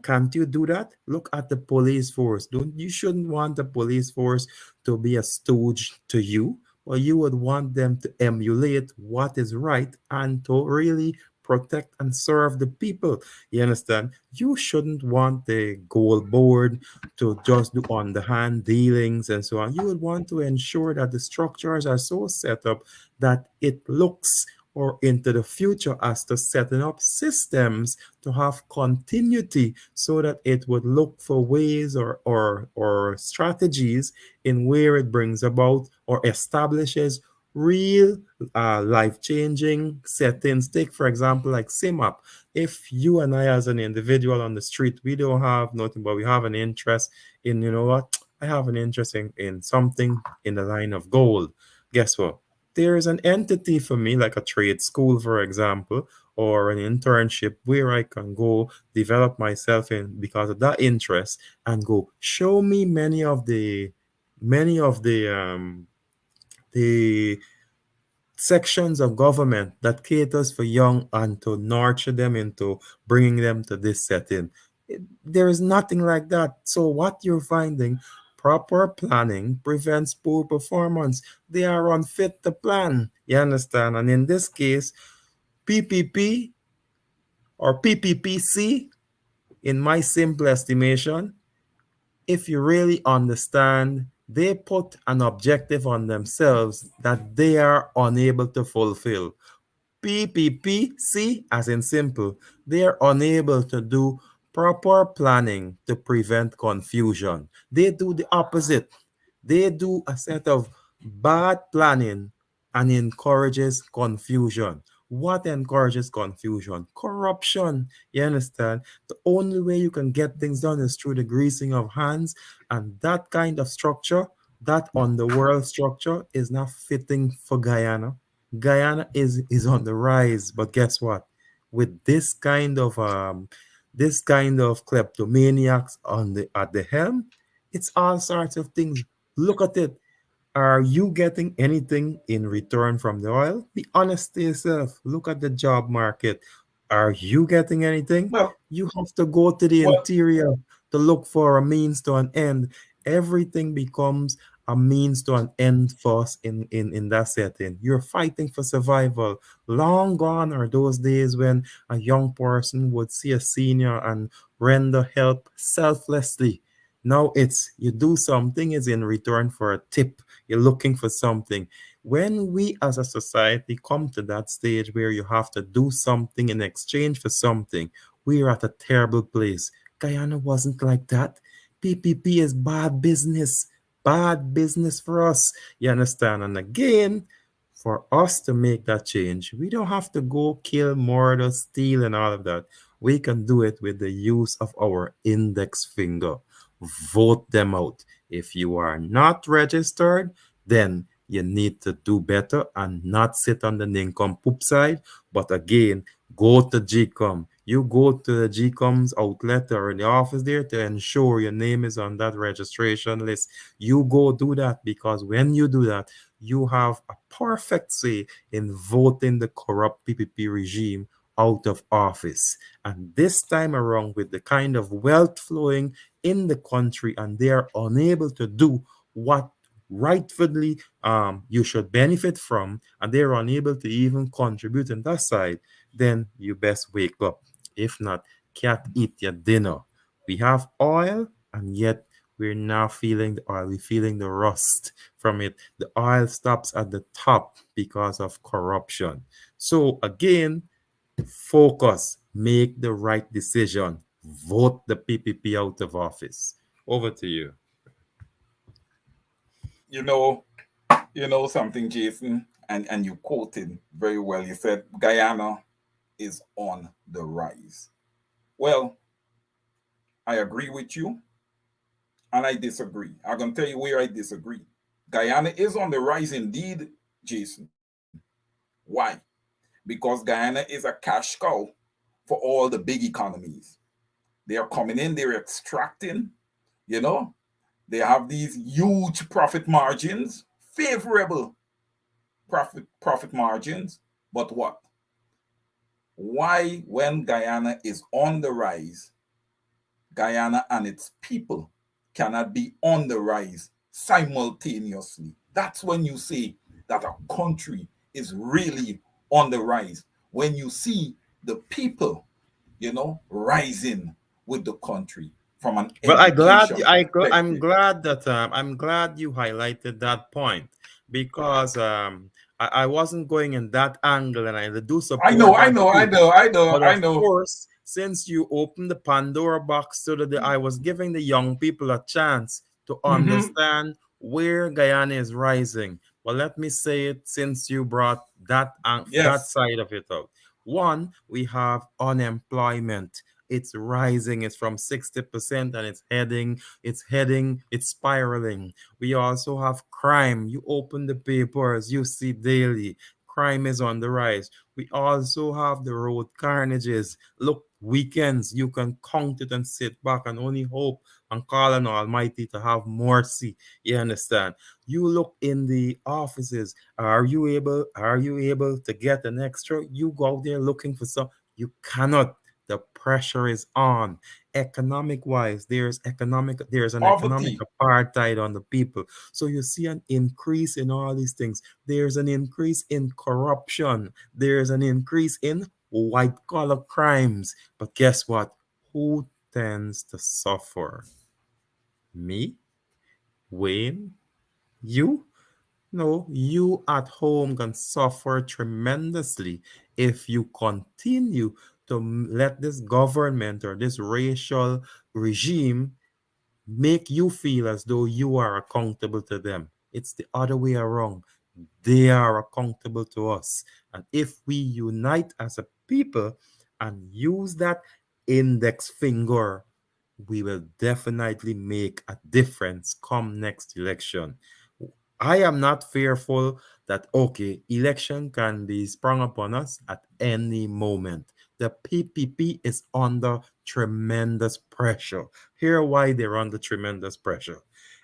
Can't you do that? Look at the police force. Don't you shouldn't want the police force to be a stooge to you, but you would want them to emulate what is right and to really protect and serve the people. You understand? You shouldn't want the gold board to just do underhand dealings and so on. You would want to ensure that the structures are so set up that it looks or into the future as to setting up systems to have continuity so that it would look for ways or strategies in where it brings about or establishes real life-changing settings. Take, for example, like SIMAP. If you and I, as an individual on the street, we don't have nothing, but we have an interest in, you know what? I have an interest in something in the line of gold. Guess what? There is an entity for me, like a trade school, for example, or an internship where I can go develop myself in because of that interest and go show me many of the sections of government that caters for young and to nurture them into bringing them to this setting. There is nothing like that. So what you're finding, proper planning prevents poor performance. They are unfit to plan. You understand? And in this case, PPP or PPPC, in my simple estimation, if you really understand, they put an objective on themselves that they are unable to fulfill. PPPC, as in simple, they are unable to do proper planning to prevent confusion. They do the opposite. They do a set of bad planning and encourages confusion. What encourages confusion? Corruption. You understand? The only way you can get things done is through the greasing of hands, and that kind of structure, that underworld structure, is not fitting for Guyana. Guyana is on the rise, but guess what? With this kind of kleptomaniacs on the at the helm, it's all sorts of things. Look at it. Are you getting anything in return from the oil? Be honest to yourself. Look at the job market. Are you getting anything? Well, You have to go to the well, interior to look for a means to an end. Everything becomes a means to an end for us in that setting. You're fighting for survival. Long gone are those days when a young person would see a senior and render help selflessly. Now it's you do something is in return for a tip. You're looking for something. When we as a society come to that stage where you have to do something in exchange for something, we're at a terrible place. Guyana wasn't like that. PPP is bad business for us. You understand? And again, for us to make that change, we don't have to go kill, murder, steal, and all of that. We can do it with the use of our index finger. Vote them out. If you are not registered, then you need to do better and not sit on the nincompoop side. But again, go to GECOM. You go to the GECOM's outlet or in the office there to ensure your name is on that registration list. You go do that because when you do that, you have a perfect say in voting the corrupt PPP regime out of office. And this time around, with the kind of wealth flowing in the country and they are unable to do what rightfully you should benefit from, and they're unable to even contribute on that side, then you best wake up. If not, can't eat your dinner. We have oil, and yet we're now feeling the oil. We're feeling the rust from it. The oil stops at the top because of corruption. So again, focus, make the right decision, vote the PPP out of office. Over to you. you know, something, Jason, and you quoted very well. You said Guyana is on the rise. Well, I agree with you, and I disagree. I'm gonna tell you where I disagree. Guyana is on the rise indeed, Jason. Why? Because Guyana is a cash cow for all the big economies. They are coming in, they're extracting, you know, they have these huge profit margins, favorable profit margins. But what? Why, when Guyana is on the rise, Guyana and its people cannot be on the rise simultaneously? That's when you say that a country is really on the rise. When you see the people, rising with the country from an Well, education I'm perspective. glad that I'm glad you highlighted that point because I wasn't going in that angle, and I do I support know, I that know, I too. know, I know, But I of know. course, since you opened the Pandora box so that I was giving the young people a chance to Mm-hmm. understand where Guyana is rising. Well, let me say it since you brought that Yes. side of it out. One, we have unemployment. It's rising. It's from 60% and it's spiraling. We also have crime. You open the papers, you see daily. Crime is on the rise. We also have the road carnages. Look, weekends, you can count it and sit back and only hope and call on Almighty to have mercy. You understand? You look in the offices. Are you able to get an extra? You go out there looking for some. You cannot. The pressure is on. Economic wise, there's an economic Poverty. apartheid on the people. So you see an increase in all these things. There's an increase in corruption. There's an increase in white collar crimes. But guess what? Who tends to suffer? Me? Wayne? You? No, you at home can suffer tremendously if you continue to let this government or this racial regime make you feel as though you are accountable to them. It's the other way around. They are accountable to us. And if we unite as a people and use that index finger, we will definitely make a difference come next election. I am not fearful that, okay, election can be sprung upon us at any moment. The PPP is under tremendous pressure. Here why they're under tremendous pressure.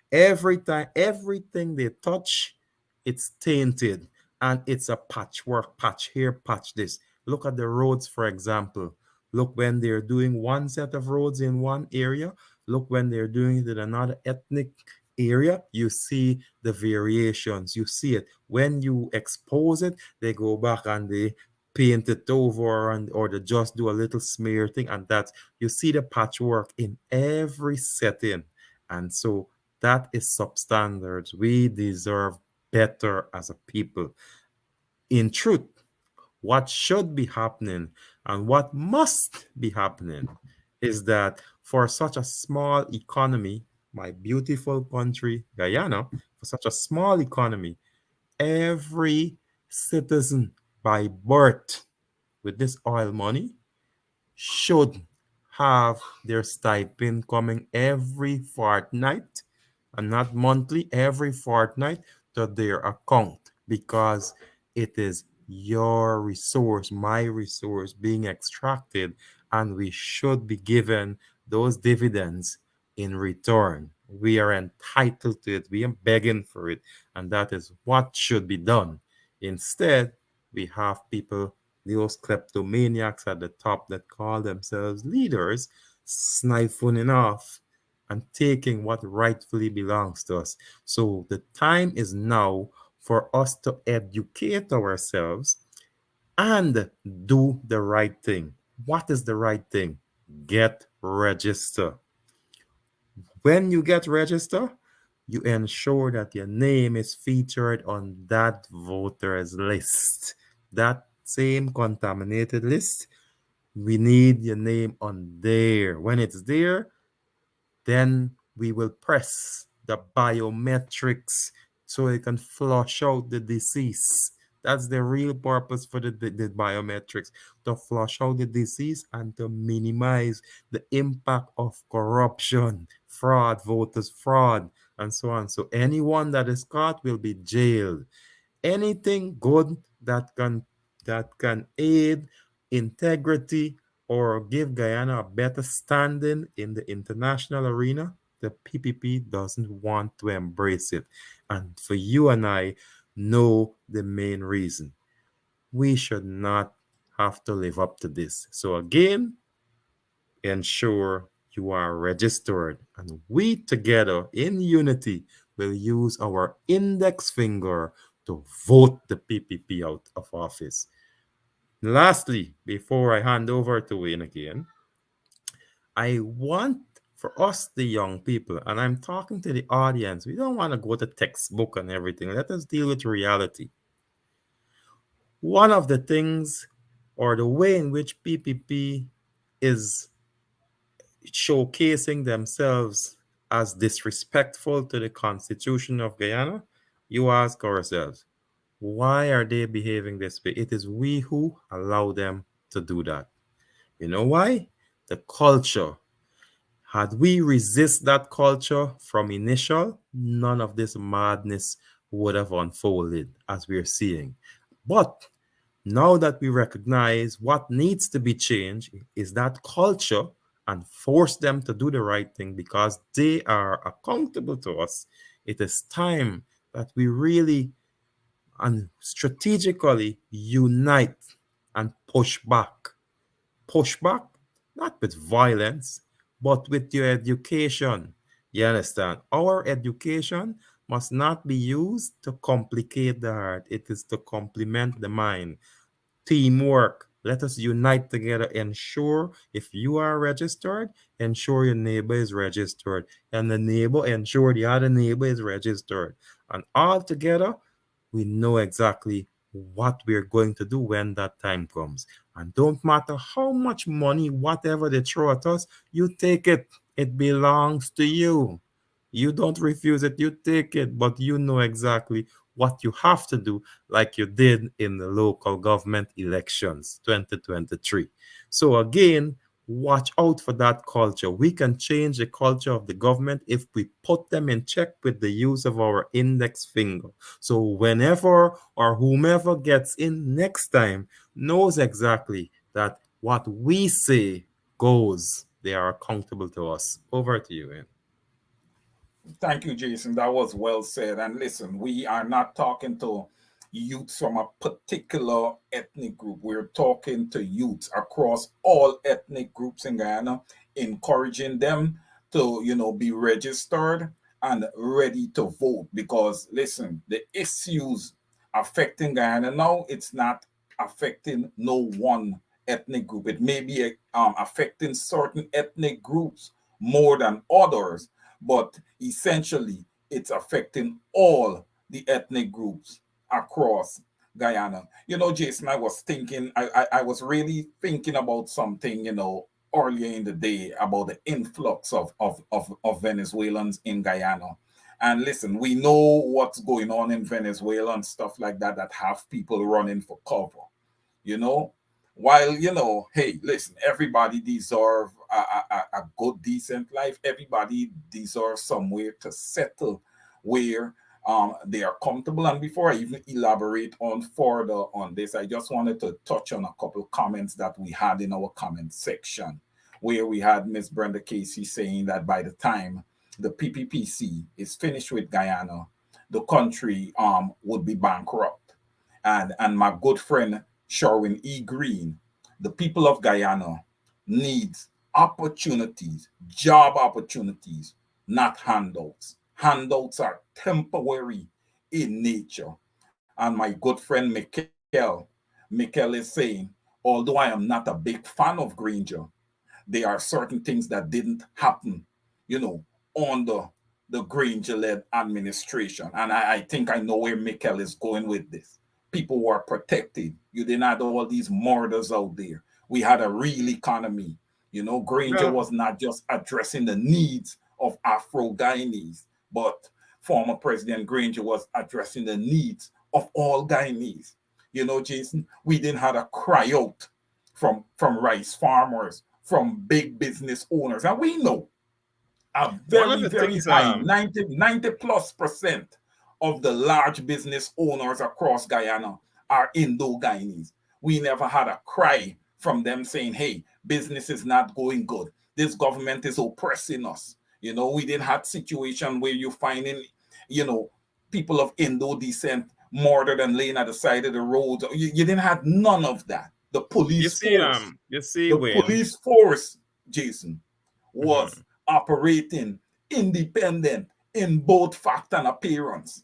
Every time, everything they touch, it's tainted, and it's a patchwork, patch here, patch this. Look at the roads, for example. Look when they're doing one set of roads in one area. Look when they're doing it in another ethnic area. You see the variations. You see it. When you expose it, they go back and they paint it over, and or they just do a little smear thing, and that you see the patchwork in every setting. And so that is substandards. We deserve better as a people. In truth, what should be happening and what must be happening is that for such a small economy, my beautiful country, Guyana, for such a small economy, every citizen by birth with this oil money should have their stipend coming every fortnight and not monthly, every fortnight to their account, because it is your resource, my resource being extracted, and we should be given those dividends in return. We are entitled to it, we are begging for it, and that is what should be done. Instead, we have people, those kleptomaniacs at the top that call themselves leaders, siphoning off and taking what rightfully belongs to us. So the time is now for us to educate ourselves and do the right thing. What is the right thing? Get registered. When you get registered, you ensure that your name is featured on that voters list. That same contaminated list, we need your name on there. When it's there, then we will press the biometrics so it can flush out the disease. That's the real purpose for the biometrics, to flush out the disease and to minimize the impact of corruption, fraud, voters fraud, and so on. So anyone that is caught will be jailed. Anything good that can aid integrity or give Guyana a better standing in the international arena, the PPP doesn't want to embrace it. And for you and I know the main reason. We should not have to live up to this. So again, ensure you are registered, and we together in unity will use our index finger to vote the PPP out of office. Lastly, before I hand over to Wayne again, I want for us, the young people, and I'm talking to the audience, we don't want to go to textbook and everything. Let us deal with reality. One of the things, or the way in which PPP is showcasing themselves as disrespectful to the Constitution of Guyana, you ask ourselves, why are they behaving this way? It is we who allow them to do that. You know why? The culture. Had we resist that culture from initial, none of this madness would have unfolded as we're seeing. But now that we recognize what needs to be changed is that culture, and force them to do the right thing because they are accountable to us, it is time that we really and strategically unite and push back. Push back not with violence, but with your education. You understand? Our education must not be used to complicate the heart, it is to complement the mind. Teamwork. Let us unite together. Ensure if you are registered, ensure your neighbor is registered. And the neighbor, ensure the other neighbor is registered. And all together, we know exactly what we're going to do when that time comes. And don't matter how much money, whatever they throw at us, you take it. It belongs to you. You don't refuse it, you take it, but you know exactly what you have to do, like you did in the local government elections 2023. So, again, watch out for that culture. We can change the culture of the government if we put them in check with the use of our index finger. So, whenever or whomever gets in next time knows exactly that what we say goes. They are accountable to us. Over to you, Ian. Thank you, Jason. That was well said. And listen, we are not talking to youths from a particular ethnic group. We're talking to youths across all ethnic groups in Guyana, encouraging them to, be registered and ready to vote. Because listen, the issues affecting Guyana now, it's not affecting no one ethnic group. It may be affecting certain ethnic groups more than others, but essentially it's affecting all the ethnic groups across Guyana. Jason, I was thinking, I was really thinking about something, earlier in the day about the influx of Venezuelans in Guyana. And listen, we know what's going on in Venezuela and stuff like that, that have people running for cover, you know while hey, listen, everybody deserve a good decent life. Everybody deserves somewhere to settle where they are comfortable. And before I even elaborate on further on this, I just wanted to touch on a couple of comments that we had in our comment section, where we had Miss Brenda Casey saying that by the time the PPPC is finished with Guyana, the country would be bankrupt. And my good friend Sherwin E. Green, the people of Guyana needs opportunities, job opportunities, not handouts. Handouts are temporary in nature. And my good friend Mikel is saying, although I am not a big fan of Granger, there are certain things that didn't happen, you know, under the Granger-led administration. And I think I know where Mikel is going with this. People were protected. You didn't have all these murders out there. We had a real economy. Granger Well, was not just addressing the needs of Afro-Guyanese, but former President Granger was addressing the needs of all Guyanese. Jason, we didn't have a cry out from rice farmers, from big business owners. And we know a one of very, the very things, high 90 plus percent of the large business owners across Guyana are Indo-Guyanese. We never had a cry from them saying, hey, business is not going good. This government is oppressing us. We didn't have situation where you finding, you know, people of Indo descent murdered and laying at the side of the road. You didn't have none of that. you see, The Wayne. police force, Jason, was Mhm. operating independent in both fact and appearance.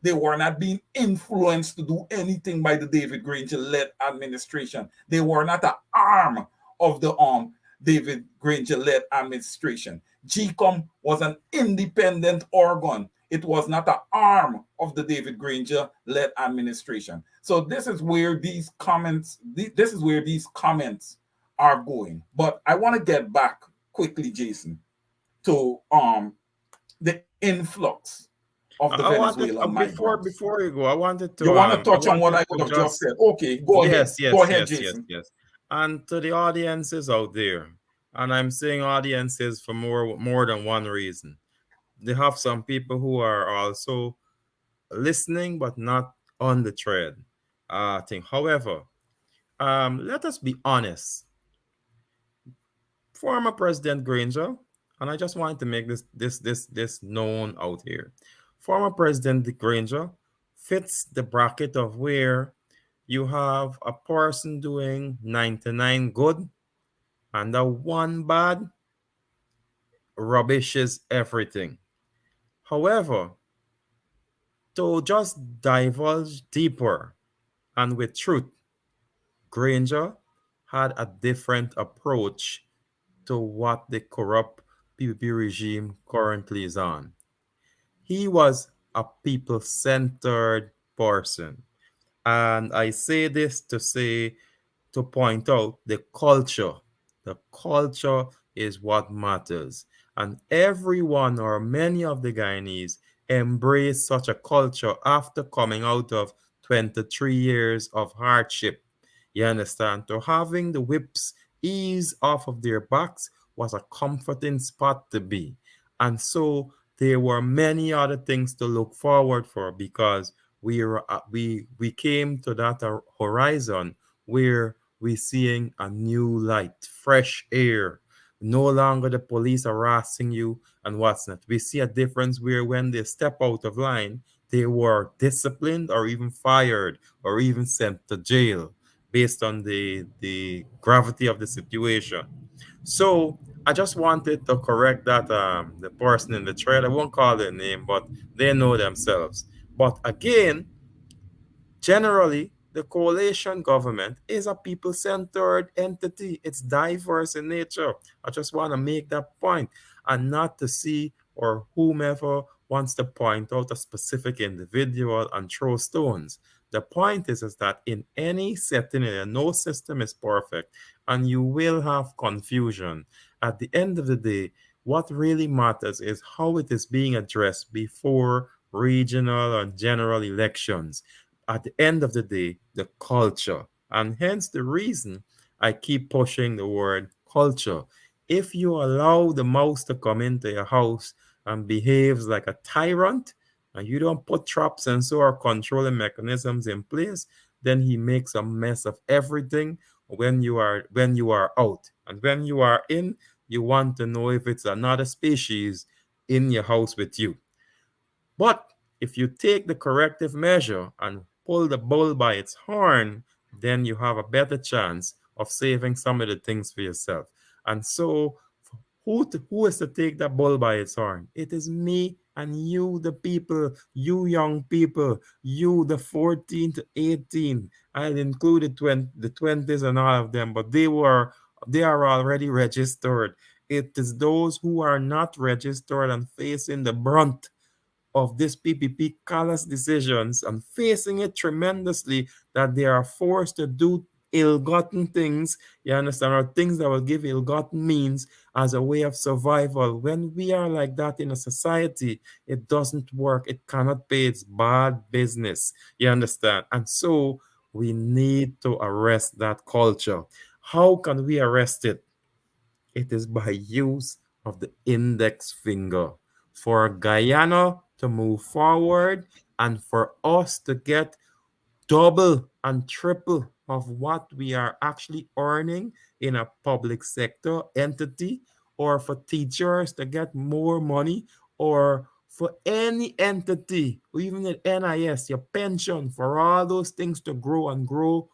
They were not being influenced to do anything by the David Granger-led administration. They were not an arm of the David Granger-led administration. GECOM was an independent organ. It was not an arm of the David Granger-led administration. So this is where these comments are going. But I want to get back quickly, Jason, to the influx of the I wanted Venezuelan migrants. before you go, You want to I touch on what wanted I would to have just just said? Okay, go ahead. yes, Go yes, ahead, yes, yes, Jason. yes. And to the audiences out there, and I'm saying audiences for more than one reason. They have some people who are also listening but not on the thread. Thing. However, let us be honest. Former President Granger, and I just wanted to make this known out here. Former President Granger fits the bracket of where you have a person doing 99 good And the one bad rubbishes everything. However, to just divulge deeper and with truth, Granger had a different approach to what the corrupt PPP regime currently is on. He was a people centered person. And I say this to point out the culture. The culture is what matters. And everyone or many of the Guyanese embrace such a culture after coming out of 23 years of hardship. You understand? So having the whips ease off of their backs was a comforting spot to be. And so there were many other things to look forward for because we came to that horizon where we're seeing a new light, fresh air. No longer the police harassing you and what's not. We see a difference where when they step out of line, they were disciplined or even fired or even sent to jail based on the gravity of the situation. So I just wanted to correct that the person in the thread. I won't call their name, but they know themselves. But again, generally, the coalition government is a people centered entity. It's diverse in nature. I just want to make that point and not to see or whomever wants to point out a specific individual and throw stones. The point is that in any setting, no system is perfect and you will have confusion. At the end of the day, what really matters is how it is being addressed before regional and general elections. At the end of the day, the culture. And hence the reason I keep pushing the word culture. If you allow the mouse to come into your house and behaves like a tyrant, and you don't put traps and so are controlling mechanisms in place, then he makes a mess of everything when you are out. And when you are in, you want to know if it's another species in your house with you. But if you take the corrective measure and pull the bull by its horn, then you have a better chance of saving some of the things for yourself. And so, who is to take that bull by its horn? It is me and you, the people, you young people, you, the 14 to 18. I'll include the 20s and all of them, but they are already registered. It is those who are not registered and facing the brunt of this PPP callous decisions and facing it tremendously that they are forced to do ill-gotten things, you understand, or things that will give ill-gotten means as a way of survival. When we are like that in a society, it doesn't work. It cannot pay. It's bad business, you understand. And so we need to arrest that culture. How can we arrest it? It is by use of the index finger for Guyana to move forward and for us to get double and triple of what we are actually earning in a public sector entity, or for teachers to get more money, or for any entity, or even at NIS, your pension, for all those things to grow and grow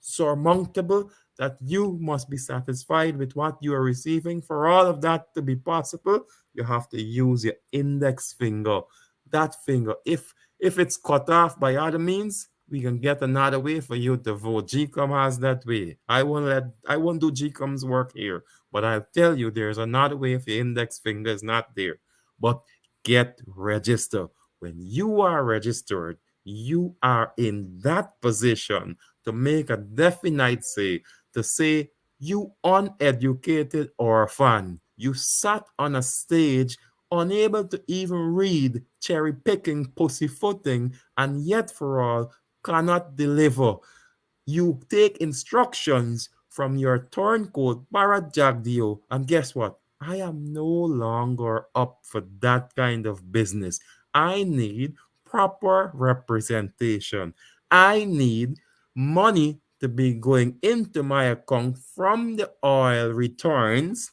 surmountable, that you must be satisfied with what you are receiving. For all of that to be possible, you have to use your index finger. That finger, if it's cut off by other means, we can get another way for you to vote. GECOM has that way. I won't do GECOM's work here, but I'll tell you there's another way if your index finger is not there. But get registered. When you are registered, you are in that position to make a definite say, to say you uneducated orphan. You sat on a stage unable to even read, cherry picking, pussyfooting, and yet for all cannot deliver. You take instructions from your turncoat, Bharat Jagdeo, and guess what? I am no longer up for that kind of business. I need proper representation. I need money to be going into my account from the oil returns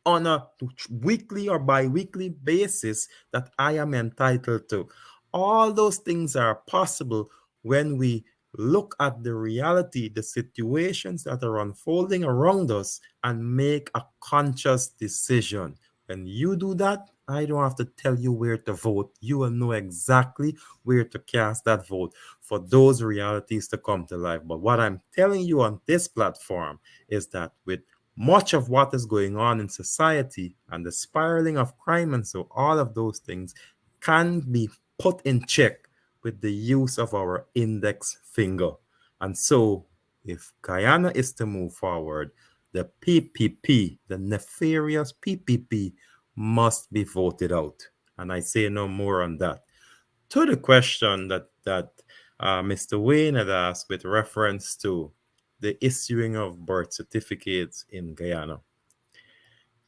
on a weekly or bi-weekly basis that I am entitled to. All those things are possible when we look at the reality, the situations that are unfolding around us, and make a conscious decision. When you do that, I don't have to tell you where to vote. You will know exactly where to cast that vote for those realities to come to life. But what I'm telling you on this platform is that with much of what is going on in society and the spiraling of crime and so all of those things can be put in check with the use of our index finger. And so, if Guyana is to move forward, the PPP, the nefarious PPP, must be voted out. And I say no more on that. To the question that Mr. Wayne had asked with reference to the issuing of birth certificates in Guyana.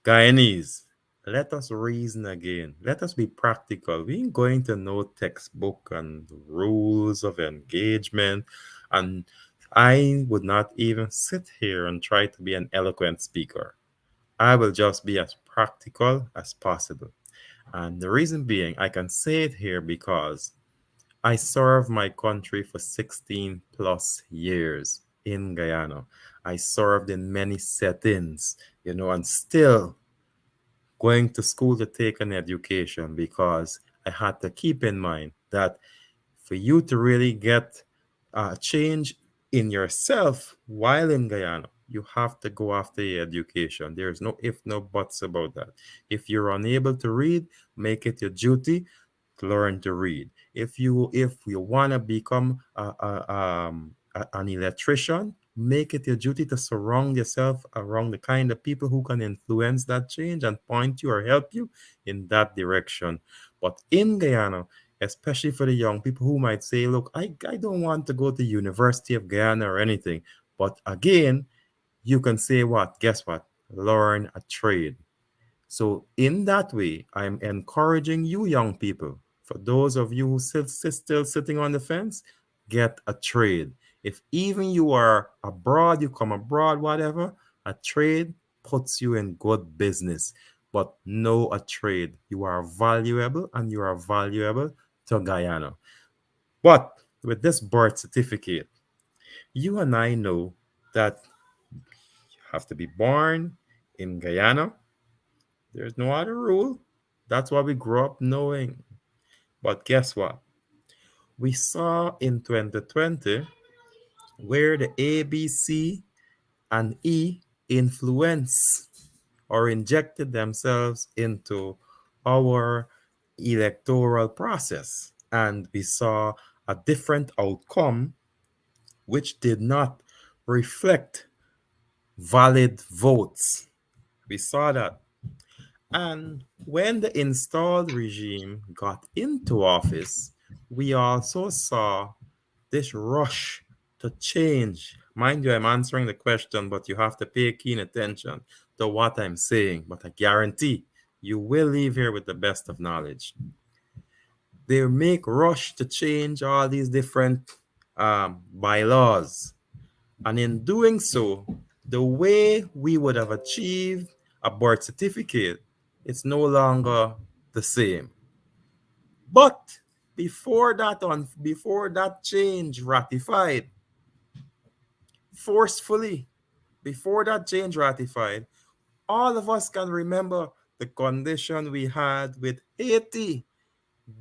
Guyanese, let us reason again. Let us be practical. We ain't going to know textbook and rules of engagement. And I would not even sit here and try to be an eloquent speaker. I will just be as practical as possible. And the reason being, I can say it here because I served my country for 16 plus years in Guyana. I served in many settings, and still going to school to take an education because I had to keep in mind that for you to really get a change in yourself while in Guyana, you have to go after your education. There's no if, no buts about that. If you're unable to read, make it your duty learn to read. If you want to become an electrician, make it your duty to surround yourself around the kind of people who can influence that change and point you or help you in that direction. But in Guyana, especially for the young people who might say, look, I don't want to go to University of Guyana or anything. But again, you can say what? Guess what? Learn a trade. So, in that way, I'm encouraging you, young people, for those of you who still sitting on the fence, get a trade. If even you are abroad, you come abroad, whatever, a trade puts you in good business. But know a trade. You are valuable and you are valuable to Guyana. But with this birth certificate, you and I know that you have to be born in Guyana. There's no other rule. That's what we grew up knowing. But guess what? We saw in 2020 where the A, B, C, and E influence or injected themselves into our electoral process. And we saw a different outcome which did not reflect valid votes. We saw that. And when the installed regime got into office, we also saw this rush to change. Mind you, I'm answering the question, but you have to pay keen attention to what I'm saying. But I guarantee you will leave here with the best of knowledge. They make rush to change all these different bylaws. And in doing so, the way we would have achieved a birth certificate, it's no longer the same. But before that change ratified, forcefully, before that change ratified, all of us can remember the condition we had with Haiti.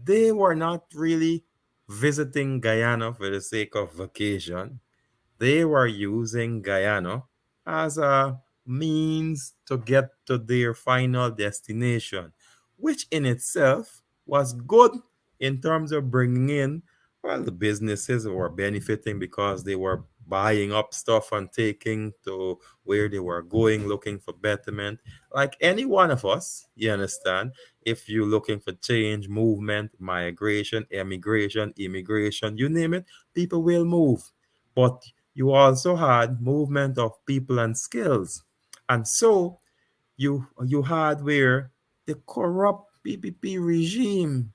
They were not really visiting Guyana for the sake of vacation. They were using Guyana as a means to get to their final destination, which in itself was good in terms of bringing in, well, the businesses were benefiting because they were buying up stuff and taking to where they were going, looking for betterment. Like any one of us, you understand, if you're looking for change, movement, migration, emigration, immigration, you name it, people will move. But you also had movement of people and skills. And so you had where the corrupt PPP regime,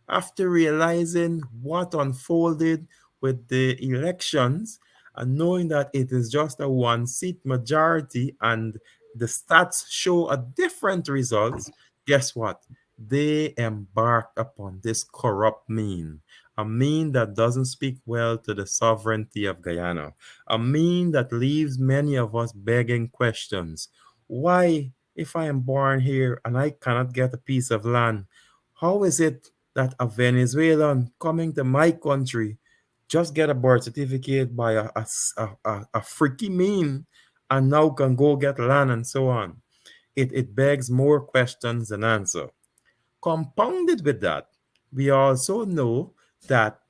after realizing what unfolded with the elections and knowing that it is just a one seat majority and the stats show a different results, guess what? they embarked upon this corrupt mean, a mean that doesn't speak well to the sovereignty of Guyana, a mean that leaves many of us begging questions. Why, if I am born here and I cannot get a piece of land, how is it that a Venezuelan coming to my country just get a birth certificate by a freaky mean and now can go get land and so on? It begs more questions than answer. Compounded with that, we also know that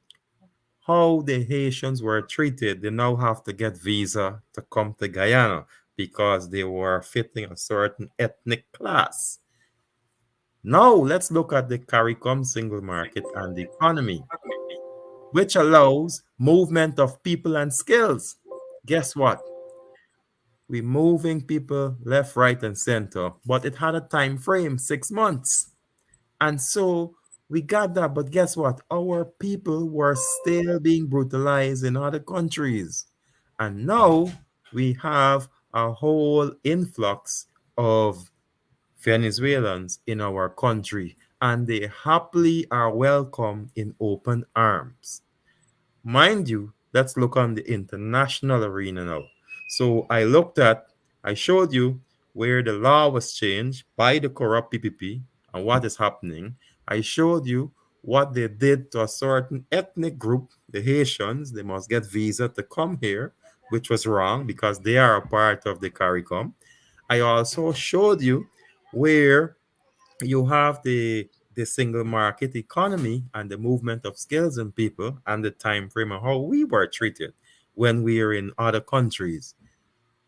how the Haitians were treated, they now have to get visa to come to Guyana because they were fitting a certain ethnic class. Now let's look at the CARICOM single market and the economy, which allows movement of people and skills. Guess what? We're moving people left, right, and center, but it had a time frame, 6 months. And so we got that. But guess what? Our people were still being brutalized in other countries. And now we have a whole influx of Venezuelans in our country, and they happily are welcome in open arms. Mind you, let's look on the international arena now. So I showed you where the law was changed by the corrupt PPP and what is happening. I showed you what they did to a certain ethnic group, the Haitians. They must get visa to come here, which was wrong because they are a part of the CARICOM. I also showed you where you have the single market economy and the movement of skills and people and the time frame of how we were treated when we are in other countries.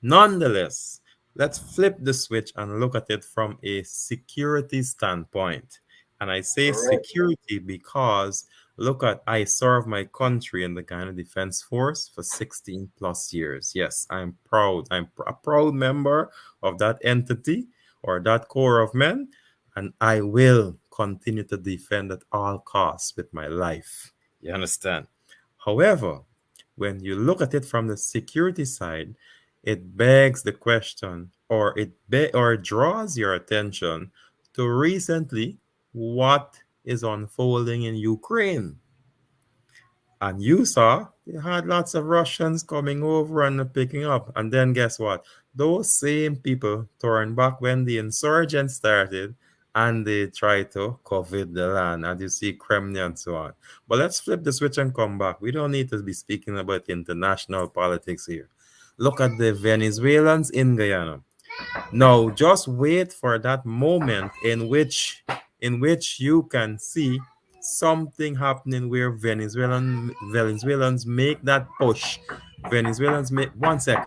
Nonetheless, let's flip the switch and look at it from a security standpoint. And I say All right. security because look at I served my country in the Ghana Defense Force for 16 plus years. Yes, I'm proud. I'm a proud member of that entity or that corps of men, and I will continue to defend at all costs with my life. You understand? However, when you look at it from the security side, it begs the question, or or draws your attention to recently what is unfolding in Ukraine. And you saw they had lots of Russians coming over and picking up. And then guess what? Those same people turned back when the insurgents started and they tried to covet the land. And you see Kremlin and so on. But let's flip the switch and come back. We don't need to be speaking about international politics here. Look at the Venezuelans in Guyana. No, just wait for that moment in which you can see something happening where Venezuelans make that push. Venezuelans make 1 second.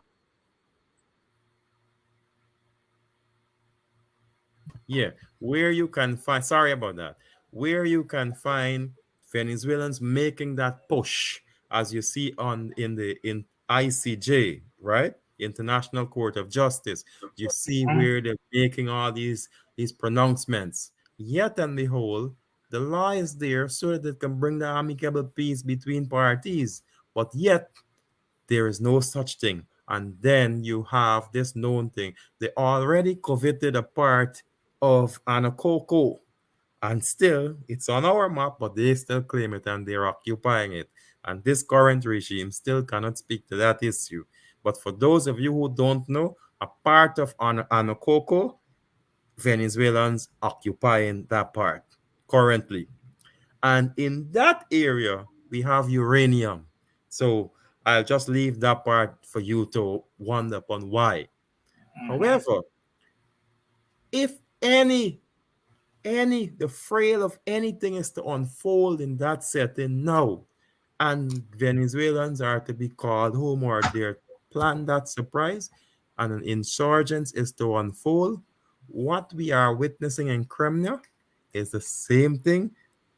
Yeah, where you can find, sorry about that, where you can find Venezuelans making that push, as you see on in ICJ, right? International Court of Justice. You see where they're making all these pronouncements. Yet and behold, the law is there so that it can bring the amicable peace between parties. But yet there is no such thing. And then you have this known thing. They already coveted a part of Anacoko. And still, it's on our map, but they still claim it and they're occupying it. And this current regime still cannot speak to that issue. But for those of you who don't know, a part of Anacoko, Venezuelans occupying that part currently. And in that area, we have uranium. So I'll just leave that part for you to wonder upon why. However, if the frail of anything is to unfold in that setting now, and Venezuelans are to be called home or they're to plan that surprise, and an insurgence is to unfold, what we are witnessing in Kremlin is the same thing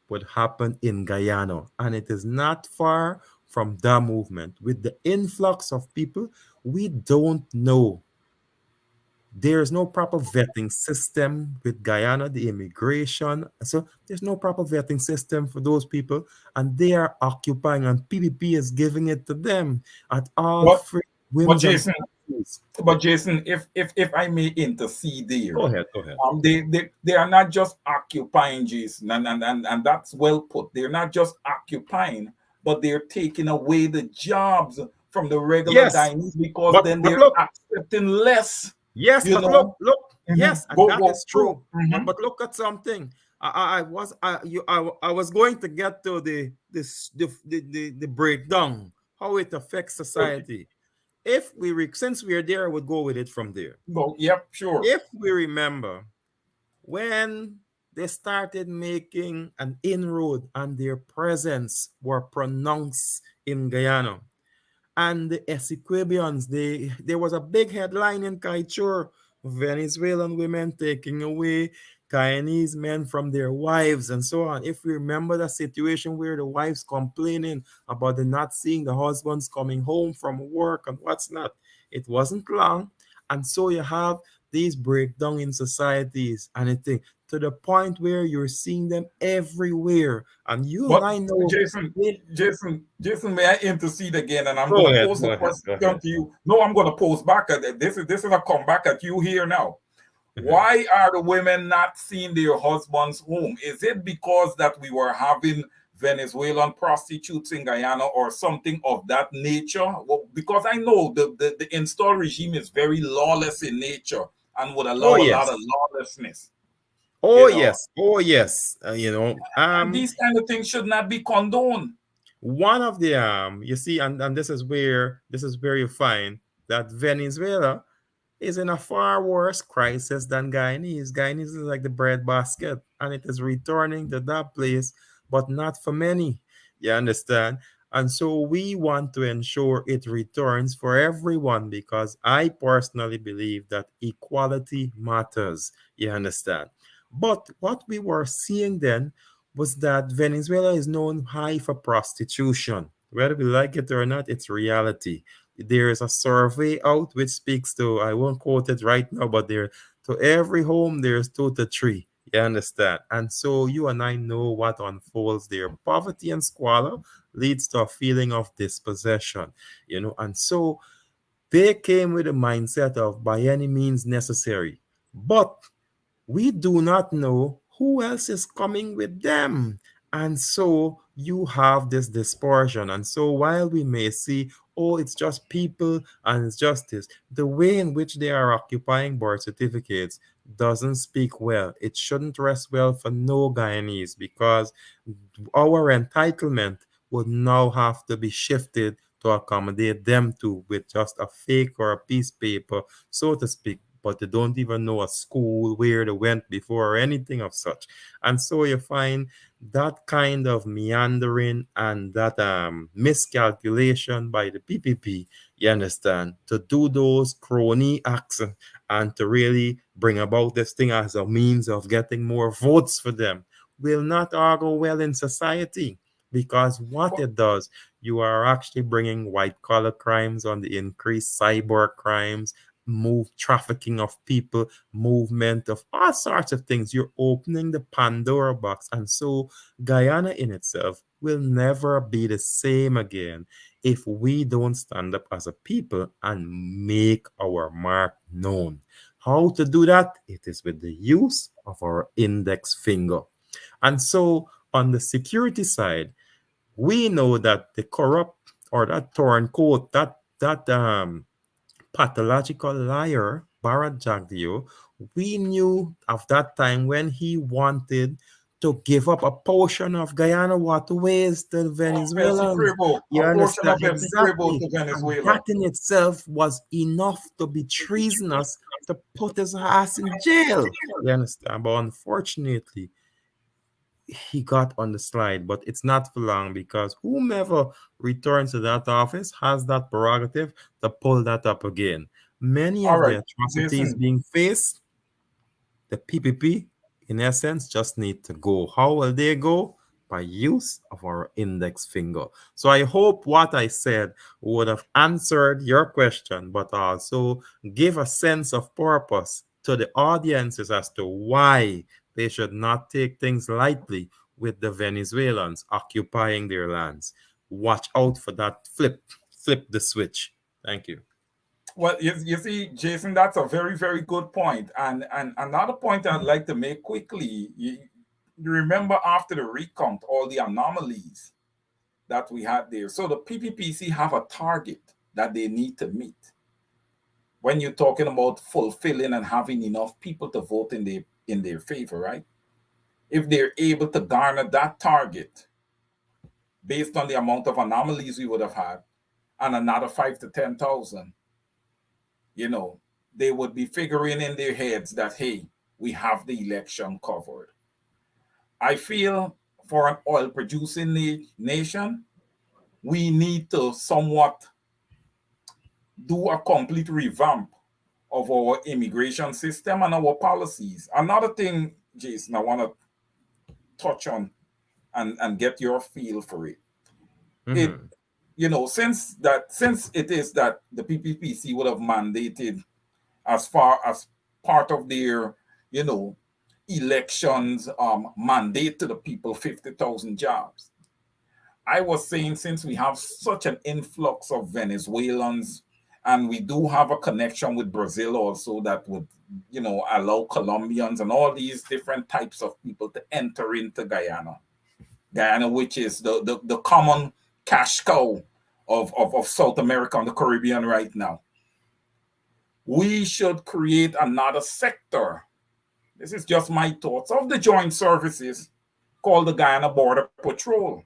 would happen in Guyana. And it is not far from that movement. With the influx of people, we don't know. There is no proper vetting system with Guyana, the immigration. So there's no proper vetting system for those people, and they are occupying, and PPP is giving it to them at all But free but whims and Jason, please. But Jason, if I may intercede there, Go ahead. Go ahead. they are not just occupying, Jason, and that's well put. They're not just occupying, but they're taking away the jobs from the regular Yes, diners because but then but they're look. accepting less, Yes, you but look, know. look. Mhm. Yes, and Go, that go, is true. true. But look at something. I was going to get to the breakdown, how it affects Okay. society. If since we are there, I would go with it from there. Go, yep, sure. If we remember when they started making an inroad and their presence were pronounced in Guyana, and the Essequibians, there was a big headline in Kaichur, Venezuelan women taking away Guyanese men from their wives and so on. If we remember the situation where the wives complaining about the not seeing the husbands coming home from work and what's not, it wasn't long. And so you have these breakdown in societies and it to the point where you're seeing them everywhere. And you and But I know. Jason, may I intercede again? And I'm Go gonna ahead, pose go the ahead, question go ahead. to you. No, I'm gonna pose back at it. This is a comeback at you here now. Mhm. Why are the women not seeing their husbands home? Is it because that we were having Venezuelan prostitutes in Guyana or something of that nature? Well, because I know the install regime is very lawless in nature and would Oh allow a lot yes. of lawlessness, Oh you know. yes, oh yes. And these kind of things should not be condoned. One of the you see, and this is where you find that Venezuela is in a far worse crisis than Guyanese. Guyanese is like the breadbasket, and it is returning to that place, but not for many. You understand? And so we want to ensure it returns for everyone because I personally believe that equality matters. You understand? But what we were seeing then was that Venezuela is known high for prostitution. Whether we like it or not, it's reality. There is a survey out which speaks to, I won't quote it right now, but there to every home there's two to three. You understand? And so you and I know what unfolds there. Poverty and squalor leads to a feeling of dispossession, and so they came with a mindset of by any means necessary. But we do not know who else is coming with them. And so you have this dispersion. And so while we may see, oh, it's just people and it's just this, the way in which they are occupying birth certificates doesn't speak well. It shouldn't rest well for no Guyanese because our entitlement would now have to be shifted to accommodate them too with just a fake or a piece of paper, so to speak, but they don't even know a school where they went before or anything of such. And so you find that kind of meandering and that miscalculation by the PPP, you understand, to do those crony acts and to really bring about this thing as a means of getting more votes for them will not all go well in society because what But it does, you are actually bringing white collar crimes on the increased cyber crimes, move trafficking of people, movement of all sorts of things. You're opening the Pandora box. And so Guyana in itself will never be the same again if we don't stand up as a people and make our mark known. How to do that? It is with the use of our index finger. And so on the security side, we know that the corrupt or that torn coat, that pathological liar, Bharat Jagdeo, we knew of that time when he wanted to give up a portion of Guyana waterways to the Venezuelans. You A portion understand? of Essequibo Exactly. to And Venezuela. that in itself was enough to be treasonous to put his ass in jail. You understand? But unfortunately, he got on the slide, but it's not for long because whomever returns to that office has that prerogative to pull that up again. Many All of right, the atrocities Jason. being faced, the PPP, in essence, just need to go. How will they go? By use of our index finger. So I hope what I said would have answered your question, but also give a sense of purpose to the audiences as to why they should not take things lightly with the Venezuelans occupying their lands. Watch out for that flip the switch. Thank you. Well, you see, Jason, that's a very, very good point. And another point I'd like to make quickly, you remember after the recount, all the anomalies that we had there. So the PPPC have a target that they need to meet when you're talking about fulfilling and having enough people to vote in their favor, right? If they're able to garner that target based on the amount of anomalies we would have had, and another 5 to 10,000, you know, they would be figuring in their heads that, hey, we have the election covered. I feel for an oil producing nation, we need to somewhat do a complete revamp of our immigration system and our policies. Another thing, Jason, I want to touch on and get your feel for it. It, Mm-hmm. since it is that the PPPC would have mandated as far as part of their, you know, elections mandate to the people 50,000 jobs. I was saying, since we have such an influx of Venezuelans, and we do have a connection with Brazil also, that would, allow Colombians and all these different types of people to enter into Guyana, which is the common cash cow of South America and the Caribbean right now. We should create another sector. This is just my thoughts of the joint services called the Guyana Border Patrol,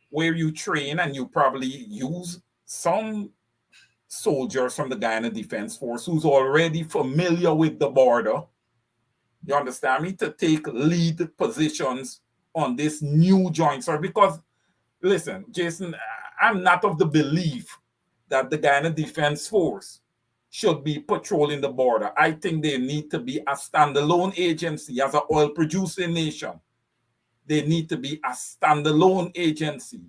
where you train and you probably use some soldiers from the Guyana Defense Force who's already familiar with the border. You understand me? To take lead positions on this new joint service. Because, listen, Jason, I'm not of the belief that the Guyana Defense Force should be patrolling the border. I think they need to be a standalone agency as an oil producing nation. They need to be a standalone agency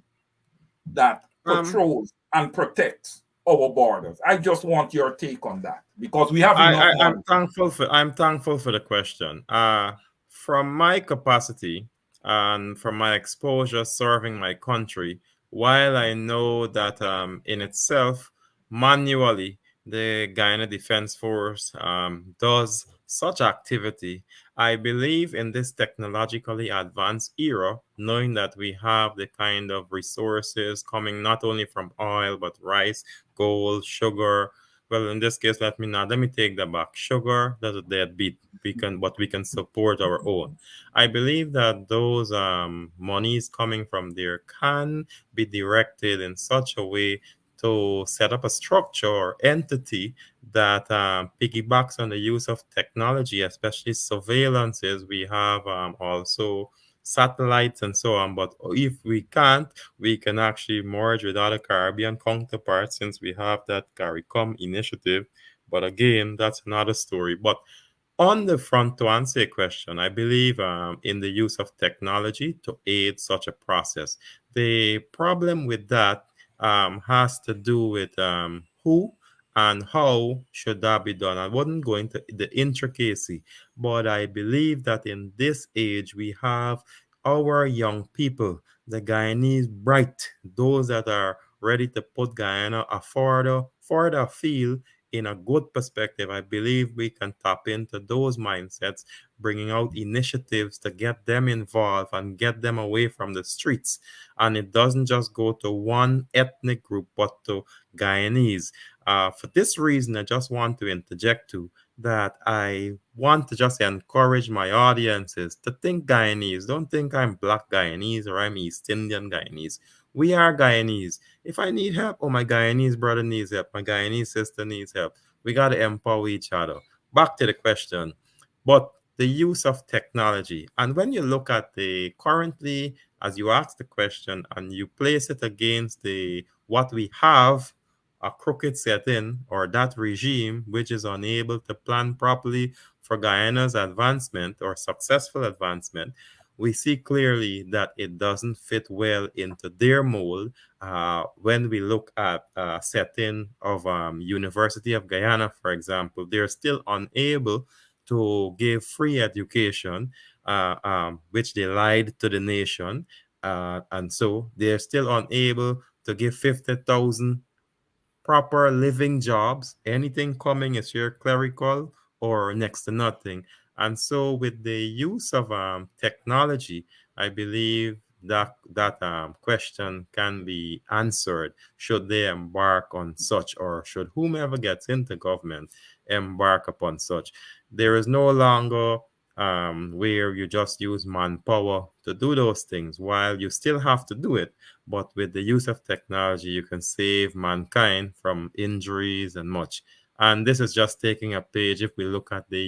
that Um, patrols and protects our borders. I just want your take on that because we have I, enough I money. I'm thankful for the question. From my capacity and from my exposure serving my country, while I know that in itself manually the Guyana Defense Force does such activity, I believe in this technologically advanced era, knowing that we have the kind of resources coming not only from oil but rice, gold, sugar. Well, in this case, let me take that back. Sugar, that's a deadbeat. We can support our own. I believe that those monies coming from there can be directed in such a way to set up a structure or entity that piggybacks on the use of technology, especially surveillances. We have also satellites and so on. But if we can't, we can actually merge with other Caribbean counterparts since we have that CARICOM initiative. But again, that's another story. But on the front, to answer your question, I believe in the use of technology to aid such a process. The problem with that has to do with who and how should that be done. I wouldn't go into the intricacy, but I believe that in this age we have our young people, the Guyanese bright, those that are ready to put Guyana a further field in a good perspective. I believe we can tap into those mindsets, bringing out initiatives to get them involved and get them away from the streets. And it doesn't just go to one ethnic group, but to Guyanese. For this reason, I just want to interject to that I want to just encourage my audiences to think Guyanese. Don't think I'm Black Guyanese or I'm East Indian Guyanese. We are Guyanese. If I need help, oh, my Guyanese brother needs help, my Guyanese sister needs help. We got to empower each other. Back to the question. But the use of technology. And when you look at the currently, as you ask the question and you place it against the what we have, a crooked setting or that regime which is unable to plan properly for Guyana's advancement or successful advancement, we see clearly that it doesn't fit well into their mold. When we look at setting of University of Guyana, for example, they're still unable to give free education, which they lied to the nation. And so they're still unable to give 50,000 proper living jobs. Anything coming is your clerical or next to nothing. And so, with the use of technology, I believe that question can be answered should they embark on such, or should whomever gets into government embark upon such. There is no longer where you just use manpower to do those things. While you still have to do it, but with the use of technology, you can save mankind from injuries and much. And this is just taking a page. If we look at the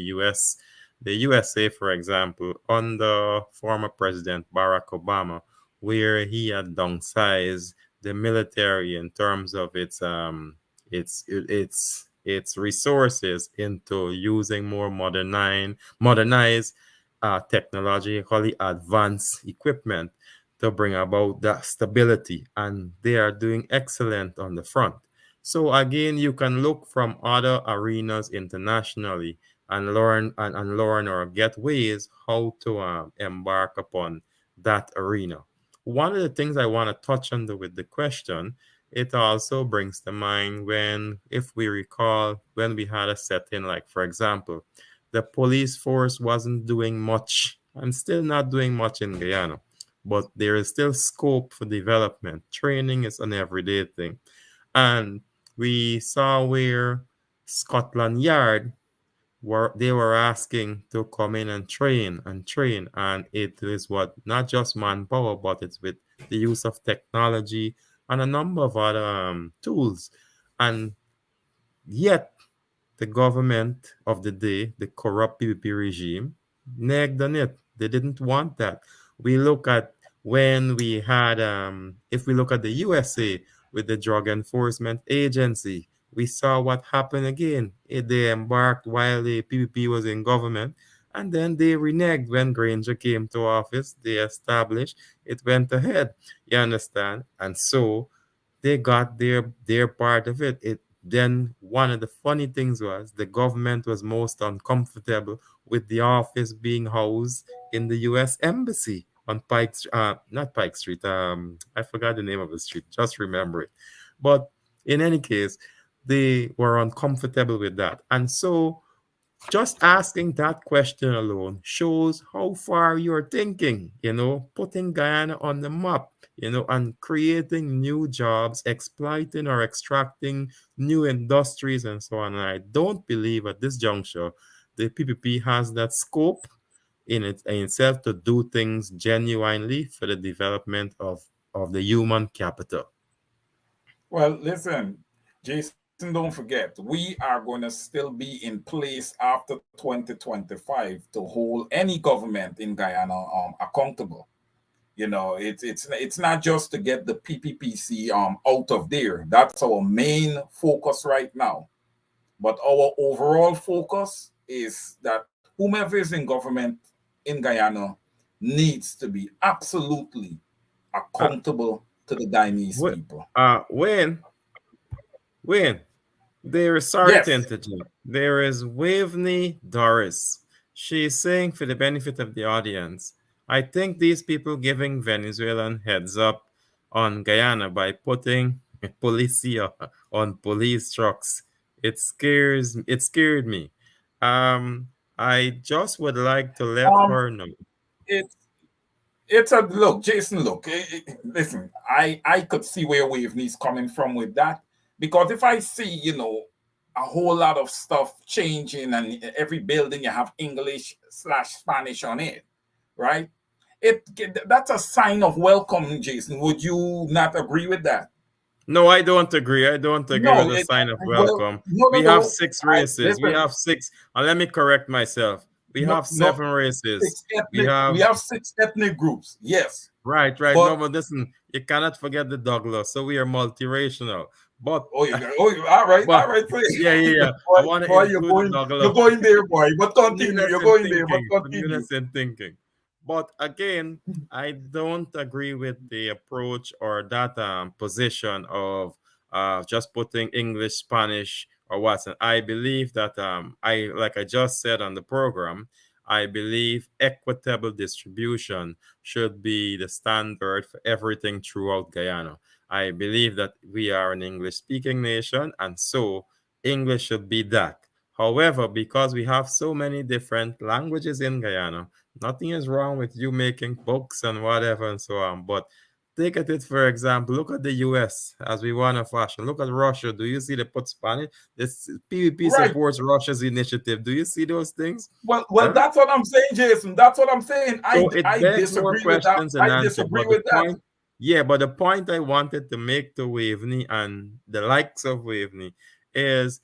USA, for example, under former President Barack Obama, where he had downsized the military in terms of its resources into using more modernized technologically advanced equipment to bring about that stability, and they are doing excellent on the front. So again, you can look from other arenas internationally and learn or get ways how to embark upon that arena. One of the things I want to touch on with the question, it also brings to mind when, if we recall, when we had a setting like, for example, the police force wasn't doing much and still not doing much in Guyana, but there is still scope for development. Training is an everyday thing. And we saw where Scotland Yard were asking to come in and train, and it is what, not just manpower, but it's with the use of technology and a number of other tools. And yet the government of the day, the corrupt PPP regime, negged on it. They didn't want that. We look at when we had, if we look at the USA with the Drug Enforcement Agency, we saw what happened again. They embarked while the PPP was in government, and then they reneged when Granger came to office. They established, it went ahead. You understand? And so they got their part of it. Then one of the funny things was the government was most uncomfortable with the office being housed in the U.S. Embassy on not Pike Street. I forgot the name of the street. Just remember it. But in any case, they were uncomfortable with that, and so just asking that question alone shows how far you're thinking, putting Guyana on the map, and creating new jobs, exploiting or extracting new industries and so on. And I don't believe at this juncture the PPP has that scope in itself to do things genuinely for the development of the human capital. Well, listen, Jason, don't forget, we are going to still be in place after 2025 to hold any government in Guyana accountable. It's not just to get the PPPC out of there. That's our main focus right now. But our overall focus is that whomever is in government in Guyana needs to be absolutely Uh, accountable to the Guyanese wh- people. when there is, sorry to Yes. interject, there is Waveney Doris. She's saying, for the benefit of the audience, I think these people giving Venezuelan heads up on Guyana by putting policia on police trucks. It scared me. I just would like to let Um, her know. it's it's a look, Jason. Look, listen. I could see where Waveney's coming from with that, because if I see a whole lot of stuff changing and every building you have English/Spanish on it, right? It that's a sign of welcome, Jason. Would you not agree with that? No, I don't agree. I don't agree with No, the sign of well, welcome. no, no, We have no. six I races. We listen. have six. And let me correct myself. We No, have no. seven races. Six We ethnic. We have have six ethnic groups. Yes, right. No, but but listen, you cannot forget the Douglas. So we are multiracial. But all but right, please. yeah. I boy, want to boy, include the you're Douglas. going there, boy. But continue. You're Unison going there, but thinking. continue. Unison thinking. But again, I don't agree with the approach or that position of just putting English, Spanish, or Watson. I believe that I, like I just said on the program, I believe equitable distribution should be the standard for everything throughout Guyana. I believe that we are an English speaking nation, and so English should be that. However, because we have so many different languages in Guyana, nothing is wrong with you making books and whatever and so on. But take at it, for example, look at the US as we want to fashion. Look at Russia. Do you see they put Spanish? This PvP Right. supports Russia's initiative. Do you see those things? Well, Huh? that's what I'm saying, Jason. That's what I'm saying. So it I begs more disagree with that. questions and I answers. disagree But the with that. point, yeah, but the point I wanted to make to Waveney and the likes of Waveney is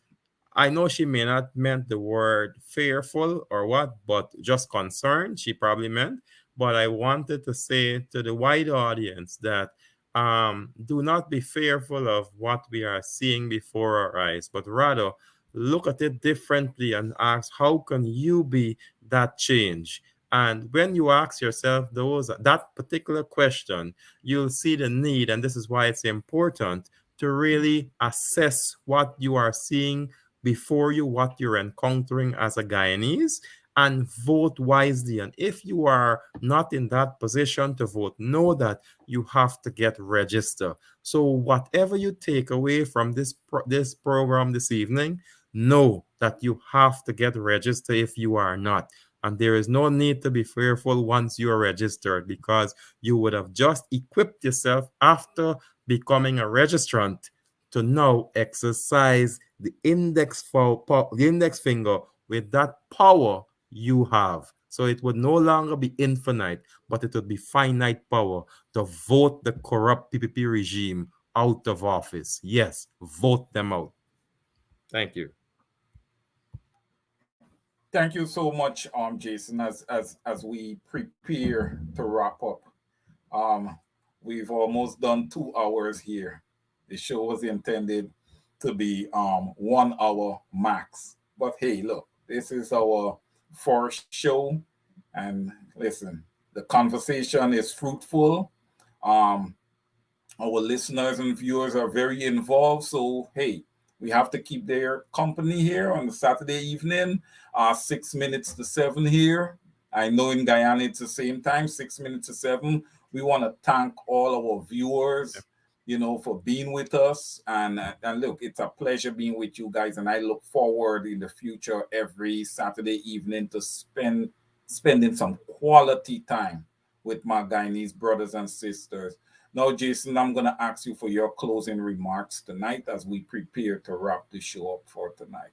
I know she may not meant the word fearful or what, but just concerned, she probably meant. But I wanted to say to the wide audience that do not be fearful of what we are seeing before our eyes, but rather look at it differently and ask, how can you be that change? And when you ask yourself that particular question, you'll see the need, and this is why it's important to really assess what you are seeing before you, what you're encountering as a Guyanese, and vote wisely. And if you are not in that position to vote, know that you have to get registered. So whatever you take away from this program this evening, know that you have to get registered if you are not. And there is no need to be fearful once you are registered, because you would have just equipped yourself after becoming a registrant to now exercise the index finger with that power you have. So it would no longer be infinite, but it would be finite power to vote the corrupt PPP regime out of office. Yes, vote them out. Thank you. Thank you so much, Jason. As we prepare to wrap up, um, we've almost done 2 hours here. The show was intended to be 1 hour max. But hey, look, this is our first show, and listen, the conversation is fruitful. Um, our listeners and viewers are very involved. So, hey, we have to keep their company here on the Saturday evening, 6 minutes to 7 here. I know in Guyana it's the same time, 6 minutes to 7. We want to thank all our viewers, for being with us. And look, it's a pleasure being with you guys. And I look forward in the future every Saturday evening to spending some quality time with my Guyanese brothers and sisters. Now, Jason, I'm going to ask you for your closing remarks tonight as we prepare to wrap the show up for tonight.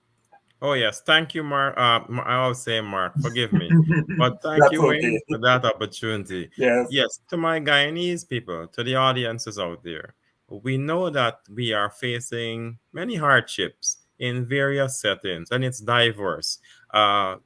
Oh, yes. Thank you, Mark. I always say Mark, forgive me. But thank That's you, Wayne, okay. for that opportunity. Yes. Yes, to my Guyanese people, to the audiences out there, we know that we are facing many hardships in various settings, and it's diverse.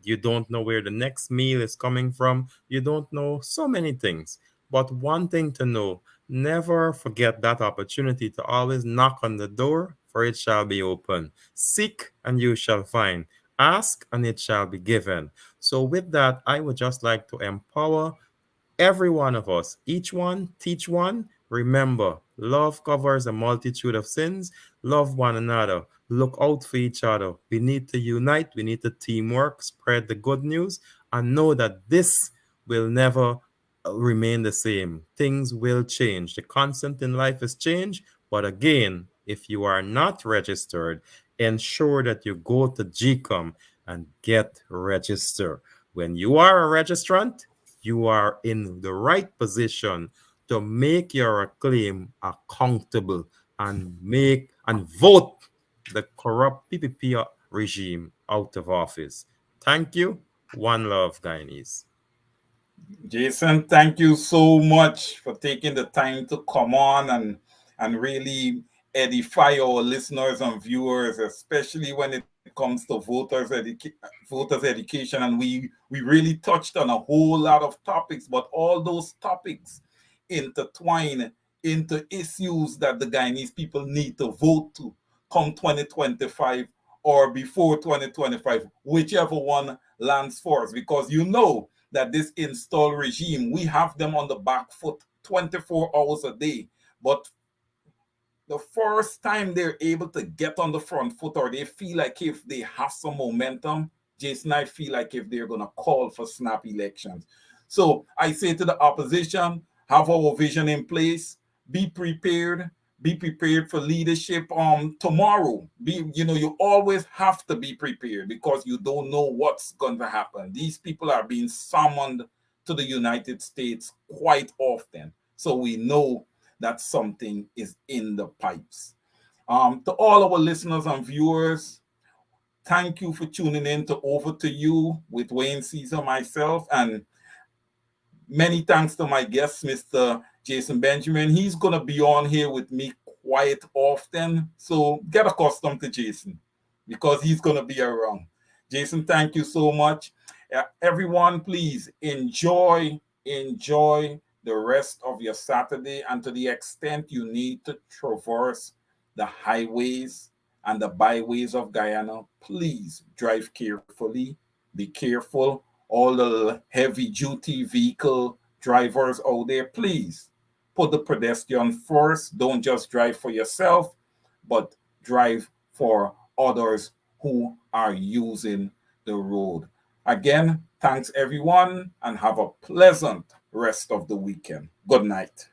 You don't know where the next meal is coming from. You don't know so many things. But one thing to know, never forget that opportunity to always knock on the door, for it shall be open. Seek and you shall find. Ask and it shall be given. So, with that, I would just like to empower every one of us, each one, teach one. Remember, love covers a multitude of sins. Love one another. Look out for each other. We need to unite. We need to teamwork, spread the good news, and know that this will never remain the same. Things will change. The constant in life is change. But again, if you are not registered, ensure that you go to GECOM and get registered. When you are a registrant, you are in the right position to make your claim accountable and vote the corrupt PPP regime out of office. Thank you. One love, Guyanese. Jason, thank you so much for taking the time to come on and really edify our listeners and viewers, especially when it comes to voters education. And we really touched on a whole lot of topics, but all those topics intertwine into issues that the Guyanese people need to vote to come 2025 or before 2025, whichever one lands first, because that this install regime, we have them on the back foot 24 hours a day. But the first time they're able to get on the front foot, or they feel like if they have some momentum, Jason, I feel like if they're going to call for snap elections. So I say to the opposition, have our vision in place, be prepared, for leadership tomorrow. You always have to be prepared because you don't know what's going to happen. These people are being summoned to the United States quite often. So we know that something is in the pipes. To all our listeners and viewers, thank you for tuning in to Over to You with Wayne Caesar, myself, and many thanks to my guest, Mr. Jason Benjamin. He's going to be on here with me quite often. So get accustomed to Jason because he's going to be around. Jason, thank you so much. Everyone, please enjoy the rest of your Saturday. And to the extent you need to traverse the highways and the byways of Guyana, please drive carefully. Be careful. All the heavy duty vehicle drivers out there, please put the pedestrian first. Don't just drive for yourself, but drive for others who are using the road. Again, thanks everyone and have a pleasant rest of the weekend. Good night.